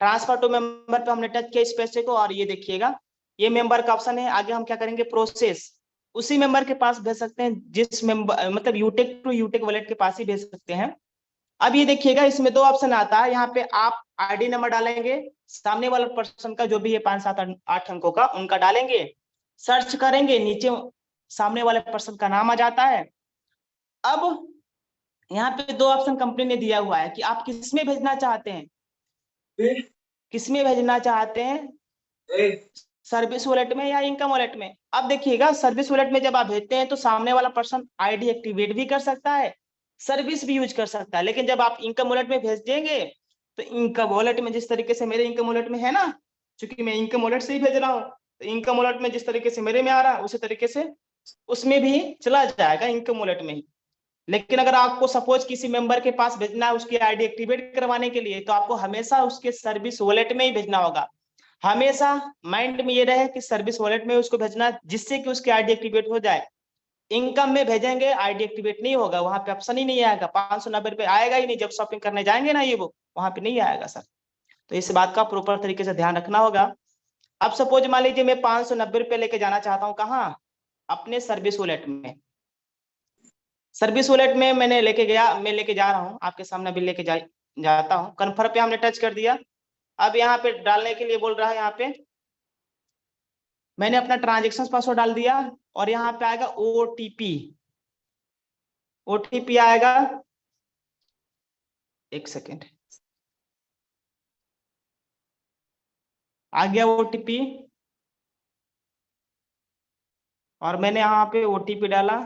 ट्रांसफर टू मेंबर पे हमने टच किया इस पैसे को, और ये देखिएगा ये मेंबर का ऑप्शन है। आगे हम क्या करेंगे, प्रोसेस, उसी मेंबर के पास भेज सकते हैं जिस मेंबर मतलब यूटेक टू यूटेक वॉलेट के पास ही भेज सकते हैं। अब ये देखिएगा इसमें 2 ऑप्शन आता है, यहाँ पे आप आईडी नंबर डालेंगे, सामने वाला पर्सन का जो भी है 5 7 8 अंकों का उनका डालेंगे, सर्च करेंगे, नीचे सामने वाले पर्सन का नाम आ जाता है। अब यहाँ पे 2 ऑप्शन कंपनी ने दिया हुआ है कि आप किसमें भेजना चाहते हैं, किसमें भेजना चाहते हैं, सर्विस वॉलेट में या इनकम वॉलेट में। अब देखिएगा सर्विस वॉलेट में जब आप भेजते हैं तो सामने वाला पर्सन आईडी एक्टिवेट भी कर सकता है, सर्विस भी यूज कर सकता है। लेकिन जब आप इनकम वॉलेट में भेज देंगे तो इनकम वॉलेट में जिस तरीके से मेरे इनकम वॉलेट में है ना, क्योंकि मैं इनकम वॉलेट से ही भेज रहा हूँ, तो इनकम वॉलेट में जिस तरीके से मेरे में आ रहा है उसी तरीके से उसमें भी चला जाएगा इनकम वॉलेट में ही। लेकिन अगर आपको सपोज किसी मेंबर के पास भेजना है उसकी आईडी एक्टिवेट करवाने के लिए, तो आपको हमेशा उसके सर्विस वॉलेट में ही भेजना होगा। हमेशा माइंड में ये रहे कि सर्विस वॉलेट में उसको भेजना, जिससे कि उसकी आईडी एक्टिवेट हो जाए। इनकम में भेजेंगे आईडी एक्टिवेट नहीं होगा, वहां पे ऑप्शन ही नहीं आएगा, 590 रुपए आएगा ही नहीं। जब शॉपिंग करने जाएंगे ना ये वो वहां पे नहीं आएगा सर। तो इस बात का प्रॉपर तरीके से ध्यान रखना होगा। अब सपोज मान लीजिए मैं 590 रुपए लेके जाना चाहता हूँ, कहाँ, अपने सर्विस वॉलेट में। सर्विस वॉलेट में मैं लेके जा रहा हूँ, आपके सामने भी लेके जाता हूँ। कन्फर्म पे हमने टच कर दिया। अब यहाँ पे डालने के लिए बोल रहा है, यहाँ पे मैंने अपना ट्रांजेक्शन पासवर्ड डाल दिया, और यहाँ पे आएगा ओटीपी, ओटीपी आएगा, एक सेकेंड, आ गया ओटीपी, और मैंने यहाँ पे ओटीपी डाला,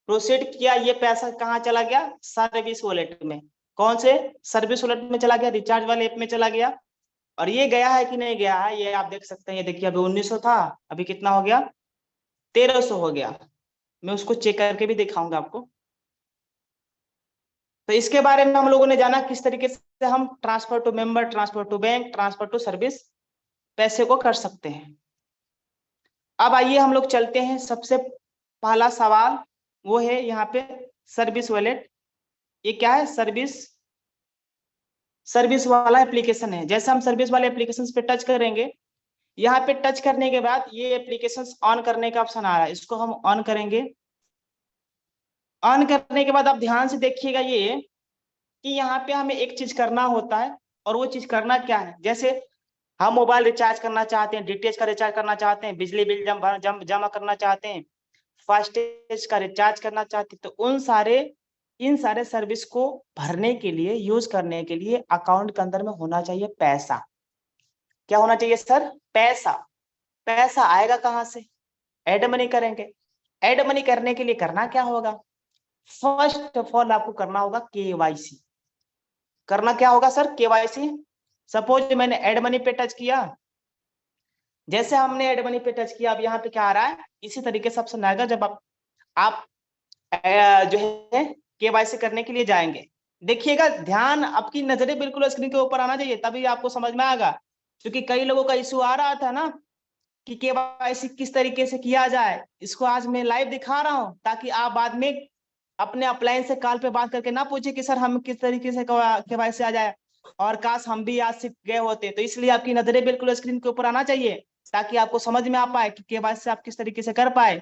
प्रोसीड किया। ये पैसा कहाँ चला गया, सर्विस वॉलेट में। कौन से सर्विस वॉलेट में चला गया, रिचार्ज वाले ऐप में चला गया। और ये गया है कि नहीं गया है ये आप देख सकते हैं। ये देखिए अभी 1900 था, अभी कितना हो गया, 1300 हो गया। मैं उसको चेक करके भी दिखाऊंगा आपको। तो इसके बारे में हम लोगों ने जाना किस तरीके से हम transfer to member, transfer to bank, transfer to service पैसे को कर सकते हैं। अब आइए हम लोग चलते हैं, सबसे पहला सवाल वो है यहाँ पे सर्विस वॉलेट। ये क्या है, सर्विस वाला एप्लीकेशन है। जैसे हम सर्विस वाले एप्लीकेशन पे टच करेंगे, यहाँ पे टच करने के बाद ये एप्लीकेशन ऑन करने का ऑप्शन आ रहा है, इसको हम ऑन करेंगे। ऑन करने के बाद आप ध्यान से देखिएगा ये कि यहाँ पे हमें एक चीज करना होता है, और वो चीज करना क्या है, जैसे हम मोबाइल रिचार्ज करना चाहते हैं, डीटीएच का रिचार्ज करना चाहते हैं, बिजली बिल जमा करना चाहते हैं, फास्टैग का रिचार्ज करना चाहते हैं, तो इन सारे सर्विस को भरने के लिए, यूज करने के लिए अकाउंट के अंदर में होना चाहिए पैसा। क्या होना चाहिए सर, पैसा। पैसा आएगा कहाँ से, एड मनी करेंगे। एड मनी करने के लिए करना क्या होगा, फर्स्ट ऑफ ऑल आपको करना होगा केवाईसी। करना क्या होगा सर, केवाईसी। सपोज मैंने एड मनी पे टच किया, जैसे हमने एड मनी पे टच किया, अब यहाँ पे क्या आ रहा है, इसी तरीके से ऑप्शन आएगा जब आप जो है केवाईसी करने के लिए जाएंगे। देखिएगा ध्यान, आपकी नजरें बिल्कुल स्क्रीन के ऊपर आना चाहिए, तभी आपको समझ में आएगा। क्योंकि कई लोगों का इशू आ रहा था ना कि केवाईसी किस तरीके से किया जाए, इसको आज मैं लाइव दिखा रहा हूं, ताकि आप बाद में अपने अपलाइन से कॉल पे बात करके ना पूछे कि सर हम किस तरीके से केवाईसी आ जाए, और काश हम भी आज सीख गए होते। तो इसलिए आपकी नजरें बिल्कुल स्क्रीन के ऊपर आना चाहिए, ताकि आपको समझ में आ पाए कि केवाईसी आप किस तरीके से कर पाए।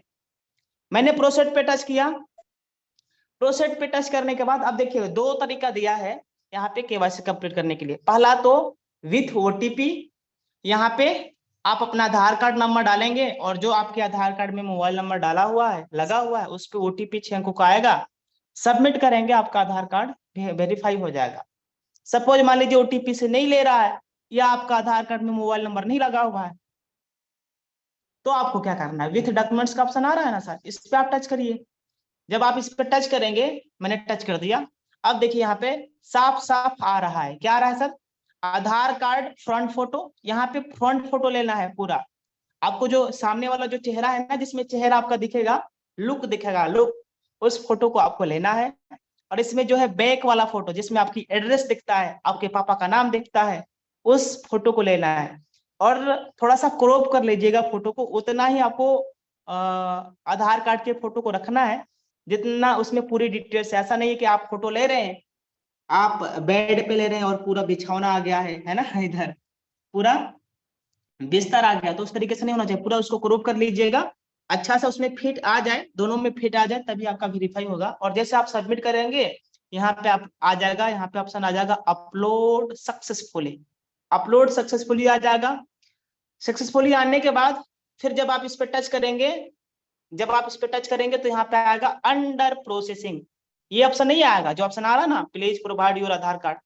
मैंने प्रोसेड पे टच किया, प्रोसेड पे टच करने के बाद अब देखिए 2 तरीका दिया है यहाँ पे केवाईसी कंप्लीट करने के लिए। पहला तो विथ ओटीपी, यहाँ पे आप अपना आधार कार्ड नंबर डालेंगे और जो आपके आधार कार्ड में मोबाइल नंबर डाला हुआ है, लगा हुआ है, उस पर ओटीपी 6 अंकों का आएगा, सबमिट करेंगे, आपका आधार कार्ड वेरीफाई हो जाएगा। सपोज मान लीजिए ओटीपी से नहीं ले रहा है या आपका आधार कार्ड में मोबाइल नंबर नहीं लगा हुआ है, तो आपको क्या करना है, विथ डॉक्यूमेंट्स का ऑप्शन आ रहा है ना सर, इस पे आप टच करिए। जब आप इस पे टच करेंगे, मैंने टच कर दिया, अब देखिए यहाँ पे साफ साफ आ रहा है, क्या आ रहा है सर, आधार कार्ड फ्रंट फोटो। यहाँ पे फ्रंट फोटो लेना है पूरा, आपको जो सामने वाला जो चेहरा है ना, जिसमें चेहरा आपका दिखेगा, लुक दिखेगा, लुक, उस फोटो को आपको लेना है। और इसमें जो है बैक वाला फोटो, जिसमें आपकी एड्रेस दिखता है, आपके पापा का नाम दिखता है, उस फोटो को लेना है। और थोड़ा सा क्रॉप कर लीजिएगा फोटो को, उतना ही आपको आधार कार्ड के फोटो को रखना है जितना उसमें पूरी डिटेल्स है। ऐसा नहीं है कि आप फोटो ले रहे हैं, आप बेड पे ले रहे हैं और पूरा बिछौना आ गया है ना, इधर पूरा बिस्तर आ गया, तो उस तरीके से नहीं होना चाहिए। पूरा उसको क्रॉप कर लीजिएगा, अच्छा से उसमें फिट आ जाए, दोनों में फिट आ जाए, तभी आपका वेरीफाई होगा। और जैसे आप सबमिट करेंगे, यहाँ पे आप आ जाएगा, यहाँ पे ऑप्शन आ जाएगा अपलोड सक्सेसफुली, अपलोड सक्सेसफुली आ जाएगा। सक्सेसफुली आने के बाद फिर जब आप इस पर टच करेंगे, जब आप इस पर टच करेंगे तो यहाँ पे आएगा अंडर प्रोसेसिंग। ये ऑप्शन नहीं आएगा, जो ऑप्शन आ रहा है ना, please provide your Aadhaar card,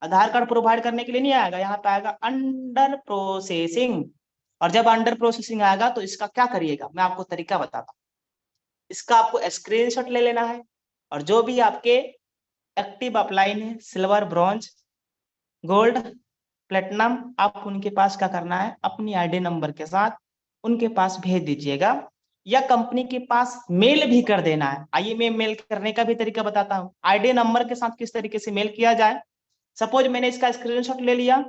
Aadhaar card provide करने के लिए नहीं आएगा, यहाँ पे आएगा अंडर प्रोसेसिंग। और जब अंडर प्रोसेसिंग आएगा तो इसका क्या करिएगा, मैं आपको तरीका बताता हूँ। इसका आपको स्क्रीनशॉट ले लेना है, और जो भी आपके एक्टिव अपलाइन है, सिल्वर, ब्रॉन्ज, गोल्ड, प्लेटिनम, आप उनके पास क्या करना है, अपनी आईडी नंबर के साथ उनके पास भेज दीजिएगा, या कंपनी के पास मेल भी कर देना है। आइए मैं मेल करने का भी तरीका बताता हूँ, आईडी नंबर के साथ किस तरीके से मेल किया जाए। सपोज मैंने इसका स्क्रीनशॉट ले लिया।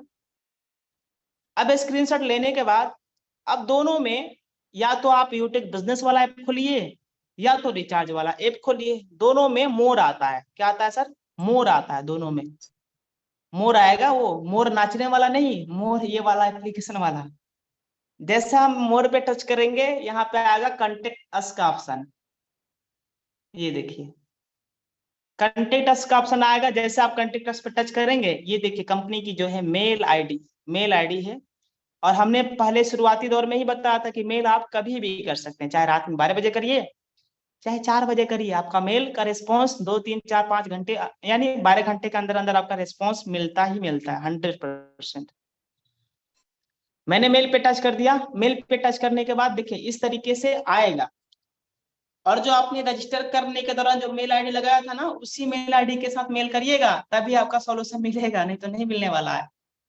अब स्क्रीनशॉट लेने के बाद अब दोनों में या तो आप यूटेक बिजनेस वाला ऐप खोलिए या तो रिचार्ज वाला ऐप खोलिए, दोनों में मोर आता है। क्या आता है सर, मोर आता है, दोनों में मोर आएगा। वो मोर नाचने वाला नहीं, मोर ये वाला एप्लीकेशन वाला। जैसे हम मोर पे टच करेंगे, यहाँ पे आएगा कॉन्टेक्ट अस का ऑप्शन, ये देखिए कॉन्टेक्ट अस का ऑप्शन आएगा। जैसे आप कॉन्टेक्ट अस पे टच करेंगे, ये देखिए कंपनी की जो है मेल आईडी है। और हमने पहले शुरुआती दौर में ही बताया था कि मेल आप कभी भी कर सकते हैं, चाहे रात में 12 बजे करिए, चाहे 4 बजे करिए, आपका मेल का रिस्पॉन्स 2, 3, 4, 5 घंटे, यानी 12 घंटे के अंदर अंदर आपका रिस्पॉन्स मिलता ही मिलता है 100%। मैंने मेल पे टच कर दिया, मेल पे टच करने के बाद देखिए इस तरीके से आएगा। और जो आपने रजिस्टर करने के दौरान जो मेल आईडी लगाया था ना, उसी मेल आईडी के साथ मेल करिएगा, तभी आपका सॉल्यूशन मिलेगा, नहीं तो नहीं मिलने वाला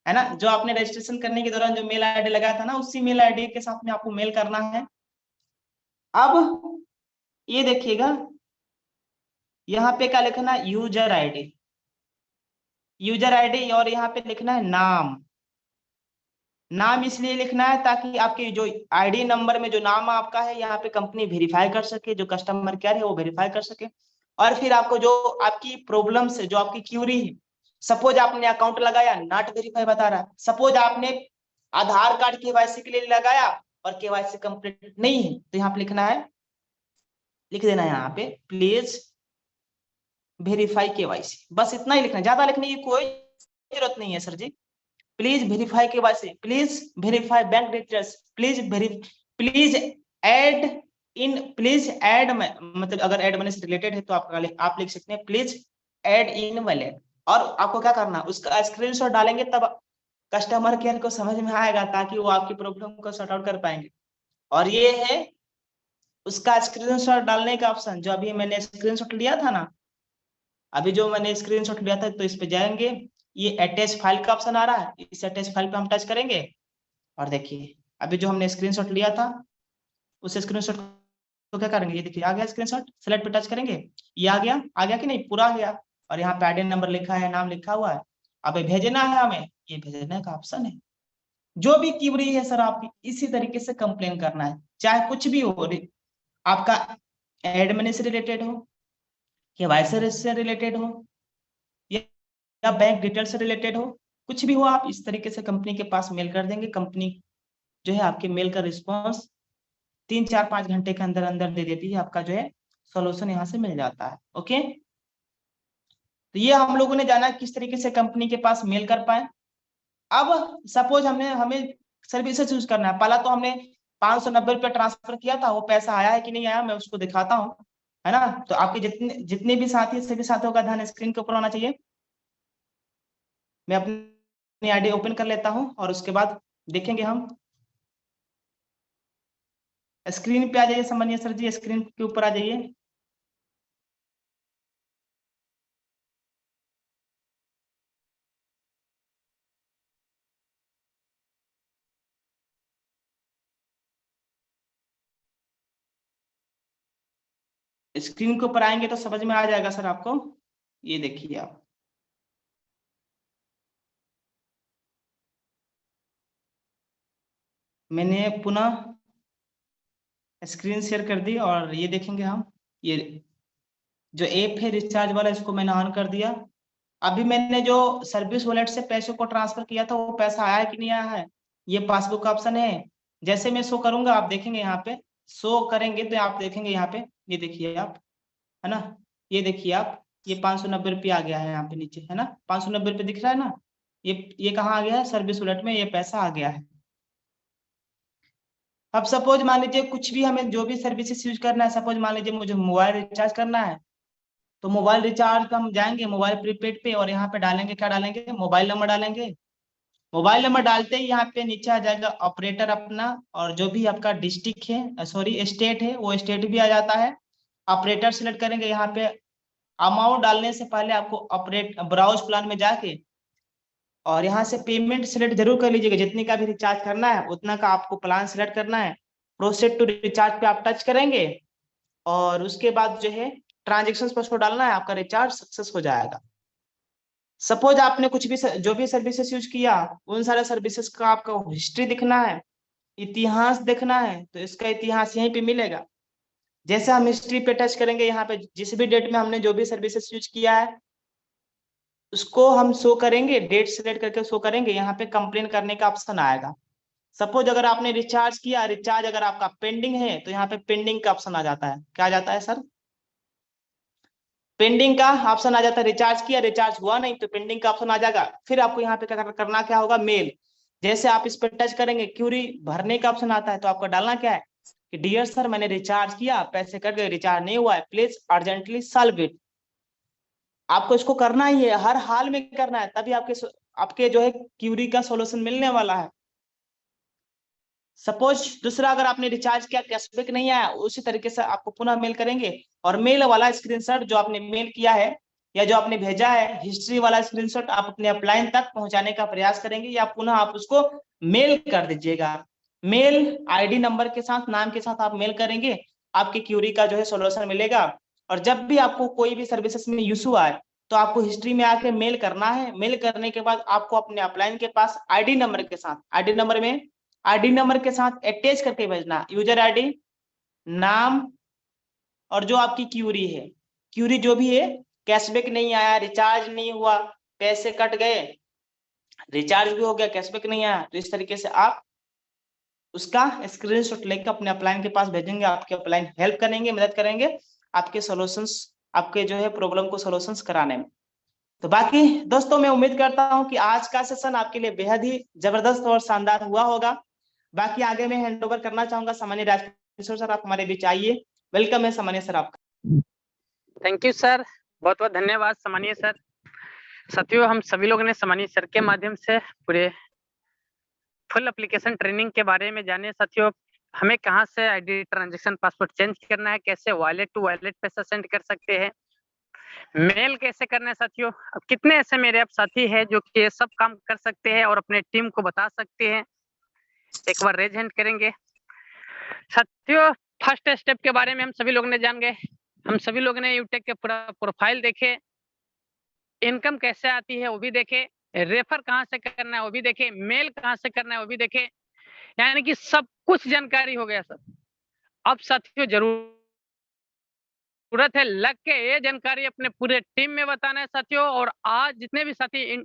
है ना। जो आपने रजिस्ट्रेशन करने के दौरान जो मेल आईडी लगाया था ना, उसी मेल आईडी के साथ में आपको मेल करना है। अब ये देखिएगा यहाँ पे क्या लिखना है, यूजर आईडी, और यहाँ पे लिखना है नाम। नाम इसलिए लिखना है ताकि आपके जो आईडी नंबर में जो नाम आपका है, यहाँ पे कंपनी वेरीफाई कर सके, जो कस्टमर केयर है वो वेरीफाई कर सके। और फिर आपको जो आपकी प्रॉब्लम से, जो आपकी क्यूरी है, सपोज आपने अकाउंट लगाया, नॉट वेरीफाई बता रहा है, सपोज आपने आधार कार्ड केवाईसी के लिए लगाया और केवाईसी कंप्लीट नहीं है, तो यहाँ पे लिखना है, लिख देना है यहाँ पे प्लीज वेरीफाई केवाईसी, बस इतना ही लिखना है, ज्यादा लिखने की कोई जरूरत नहीं है sir ji. Please verify KYC, please verify bank details, please add मतलब अगर ऐड मनी से रिलेटेड है तो आप लिख सकते हैं प्लीज ऐड इन वैलेट। और आपको क्या करना है, उसका स्क्रीनशॉट डालेंगे तब कस्टमर केयर को समझ में आएगा, ताकि वो आपकी प्रॉब्लम को सॉर्ट आउट कर पाएंगे। और ये है उसका स्क्रीनशॉट डालने का ऑप्शन, जो अभी मैंने स्क्रीनशॉट लिया था ना, अभी जो मैंने स्क्रीनशॉट लिया था, तो इस पे जाएंगे, ये अटैच फाइल का ऑप्शन आ रहा है, इस अटैच फाइल पे हम टच करेंगे। और देखिए अभी जो हमने स्क्रीनशॉट लिया था, उस स्क्रीनशॉट को क्या करेंगे, ये देखिए आ गया स्क्रीनशॉट, सेलेक्ट पे टच करेंगे, ये आ गया कि नहीं, पूरा आ गया। और यहाँ पे आईडी नंबर लिखा है, नाम लिखा हुआ है, अब भेजना है हमें, ये भेजने का ऑप्शन है। जो भी क्वेरी है सर आपकी, इसी तरीके से कंप्लेन करना है, चाहे कुछ भी हो, आपका एडमिन से रिलेटेड हो, केवाईसी से रिलेटेड हो, या बैंक डिटेल से रिलेटेड हो, कुछ भी हो, आप इस तरीके से कंपनी के पास मेल कर देंगे। कंपनी जो है आपके मेल का रिस्पॉन्स 3, 4, 5 घंटे के अंदर अंदर दे देती है, आपका जो है सॉल्यूशन यहाँ से मिल जाता है। ओके, तो ये हम लोगों ने जाना किस तरीके से कंपनी के पास मेल कर पाए। अब सपोज हमें सर्विसेज यूज करना है। पहला तो हमने 590 रुपया ट्रांसफर किया था, वो पैसा आया है कि नहीं आया मैं उसको दिखाता हूँ, है ना। तो आपके जितने भी साथी, सभी साथियों का ध्यान स्क्रीन के ऊपर होना चाहिए। मैं अपनी आईडी ओपन कर लेता हूँ और उसके बाद देखेंगे हम। स्क्रीन पे आ जाइए सम्मानीय सर जी, स्क्रीन के ऊपर आ जाइए। स्क्रीन के ऊपर आएंगे तो समझ में आ जाएगा सर आपको। ये देखिए आप, मैंने पुनः स्क्रीन शेयर कर दी और ये देखेंगे हम, ये जो ऐप है रिचार्ज वाला, इसको मैंने ऑन कर दिया। अभी मैंने जो सर्विस वॉलेट से पैसे को ट्रांसफर किया था वो पैसा आया कि नहीं आया है, ये पासबुक का ऑप्शन है। जैसे मैं शो करूंगा आप देखेंगे, यहाँ पे शो करेंगे तो आप देखेंगे यहाँ पे, ये देखिए आप, है ना, ये देखिए आप, ये 590 रुपये आ गया है यहाँ पे नीचे, है ना, 590 रुपये दिख रहा है ना। ये कहाँ आ गया है, सर्विस वॉलेट में ये पैसा आ गया है। अब सपोज मान लीजिए कुछ भी हमें जो भी सर्विसेज यूज करना है, सपोज मान लीजिए मुझे मोबाइल रिचार्ज करना है, तो मोबाइल रिचार्ज का हम जाएंगे मोबाइल प्रीपेड पे और यहाँ पे डालेंगे, क्या डालेंगे, मोबाइल नंबर डालेंगे। मोबाइल नंबर डालते ही यहाँ पे नीचे आ जाएगा ऑपरेटर अपना, और जो भी आपका डिस्ट्रिक्ट है, सॉरी स्टेट है, वो स्टेट भी आ जाता है। ऑपरेटर सिलेक्ट करेंगे, यहाँ पे अमाउंट डालने से पहले आपको ऑपरेट ब्राउज प्लान में जाके और यहाँ से पेमेंट सिलेक्ट जरूर कर लीजिएगा। जितने का भी रिचार्ज करना है उतना का आपको प्लान सिलेक्ट करना है। प्रोसेड टू रिचार्ज पे आप टच करेंगे और उसके बाद जो है ट्रांजेक्शन पर उसको डालना है, आपका रिचार्ज सक्सेस हो जाएगा। सपोज आपने कुछ भी जो भी सर्विसेज यूज किया, उन सारे सर्विसेज का आपको हिस्ट्री दिखना है, इतिहास देखना है, तो इसका इतिहास यहीं पे मिलेगा। जैसे हम हिस्ट्री पे टच करेंगे, यहाँ पे जिस भी डेट में हमने जो भी सर्विसेज यूज किया है उसको हम शो करेंगे, डेट सिलेक्ट करके शो करेंगे। यहाँ पे कंप्लेन करने का ऑप्शन आएगा। सपोज अगर आपने रिचार्ज किया, रिचार्ज अगर आपका पेंडिंग है तो यहाँ पे पेंडिंग का ऑप्शन आ जाता है। क्या आ जाता है सर, पेंडिंग का ऑप्शन आ जाता है। रिचार्ज किया, रिचार्ज हुआ नहीं तो पेंडिंग का ऑप्शन आ जाएगा। फिर आपको यहाँ पे करना क्या होगा, मेल। जैसे आप इस पर टच करेंगे, क्यूरी भरने का ऑप्शन आता है, तो आपको डालना क्या है कि डियर सर मैंने रिचार्ज किया, पैसे कट गए, रिचार्ज नहीं हुआ है, प्लीज अर्जेंटली सॉल्व इट। आपको इसको करना ही है, हर हाल में करना है, तभी आपके जो है क्यूरी का सॉल्यूशन मिलने वाला है। सपोज दूसरा, अगर आपने रिचार्ज किया कैशबैक नहीं आया, उसी तरीके से आपको पुनः मेल करेंगे और मेल वाला स्क्रीनशॉट जो आपने मेल किया है या जो आपने भेजा है, हिस्ट्री वाला स्क्रीनशॉट आप अपने अपलाइन तक पहुंचाने का प्रयास करेंगे या पुनः आप उसको मेल कर दीजिएगा। मेल आईडी नंबर के साथ, नाम के साथ आप मेल करेंगे, आपकी क्यूरी का जो है सोल्यूशन मिलेगा। और जब भी आपको कोई भी सर्विसेज में इशू आए तो आपको हिस्ट्री में आके मेल करना है। मेल करने के बाद आपको अपने अपलाइन के पास आईडी नंबर के साथ, आईडी नंबर के साथ अटैच करके भेजना, यूजर आईडी, नाम और जो आपकी क्यूरी है, क्यूरी जो भी है, कैशबैक नहीं आया, रिचार्ज नहीं हुआ, पैसे कट गए, रिचार्ज भी हो गया, कैशबैक नहीं आया, तो इस तरीके से आप उसका स्क्रीनशॉट लेकर अपने अपलाइन के पास भेजेंगे। आपके अपलाइन हेल्प करेंगे, मदद करेंगे आपके सॉल्यूशंस, आपके जो है प्रॉब्लम को सॉल्यूशंस कराने में। तो बाकी दोस्तों मैं उम्मीद करता हूं कि आज का सेशन आपके लिए बेहद ही जबरदस्त और शानदार हुआ होगा। बाकी आगे मैं हैंड ओवर करना चाहूंगा सामान्य राजकिशोर सर, आप हमारे बीच आइए। वेलकम है सामान्य सर आपका। थैंक यू सर, बहुत बहुत धन्यवाद सामान्य सर। साथियों, हम सभी लोगों ने सामान्य सर के माध्यम से पूरे फुल एप्लीकेशन ट्रेनिंग के बारे में जाने। साथियों, हमें कहां से आईडी ट्रांजैक्शन पासवर्ड चेंज करना है, कैसे वॉलेट टू वॉलेट पैसा सेंड कर सकते हैं, मेल कैसे करना है। साथियों, अब कितने ऐसे मेरे अब साथी हैं जो कि ये सब काम कर सकते हैं और अपने टीम को बता सकते हैं, एक बार रेज हैंड करेंगे। साथियों, फर्स्ट स्टेप के बारे में हम सभी लोग ने जान गए। हम सभी लोग ने यूटेक के पूरा प्रोफाइल देखे, इनकम कैसे आती है वो भी देखे, रेफर कहाँ से करना है वो भी देखे, मेल कहाँ से करना है वो भी देखे, यानी कि सब कुछ जानकारी हो गया सर। अब साथियों जरूरत है लग के ये जानकारी अपने पूरे टीम में बताना है साथियों। और आज जितने भी साथी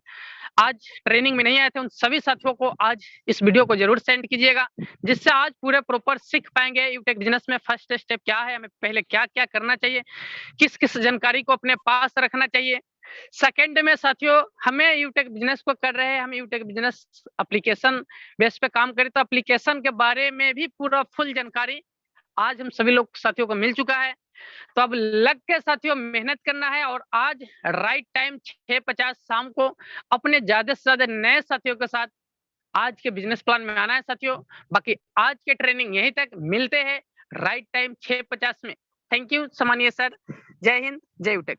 आज ट्रेनिंग में नहीं आए थे उन सभी साथियों को आज इस वीडियो को जरूर सेंड कीजिएगा, जिससे आज पूरे प्रॉपर सीख पाएंगे यूटेक बिजनेस में फर्स्ट स्टेप क्या है, हमें पहले क्या क्या करना चाहिए, किस किस जानकारी को अपने पास रखना चाहिए, सेकंड में साथियों हमें यूटेक बिजनेस को कर रहे हैं, हम यूटेक बिजनेस एप्लीकेशन बेस पे काम करें, तो एप्लीकेशन के बारे में भी पूरा फुल जानकारी आज हम सभी लोग साथियों को मिल चुका है। तो अब लग के साथियों मेहनत करना है और आज राइट टाइम 6:50 शाम को अपने ज्यादा से ज्यादा नए साथियों के साथ आज के बिजनेस प्लान में आना है साथियों। बाकी आज के ट्रेनिंग यहीं तक, मिलते हैं राइट टाइम 6:50 में। थैंक यू सम्मानीय सर, जय हिंद, जय यूटेक।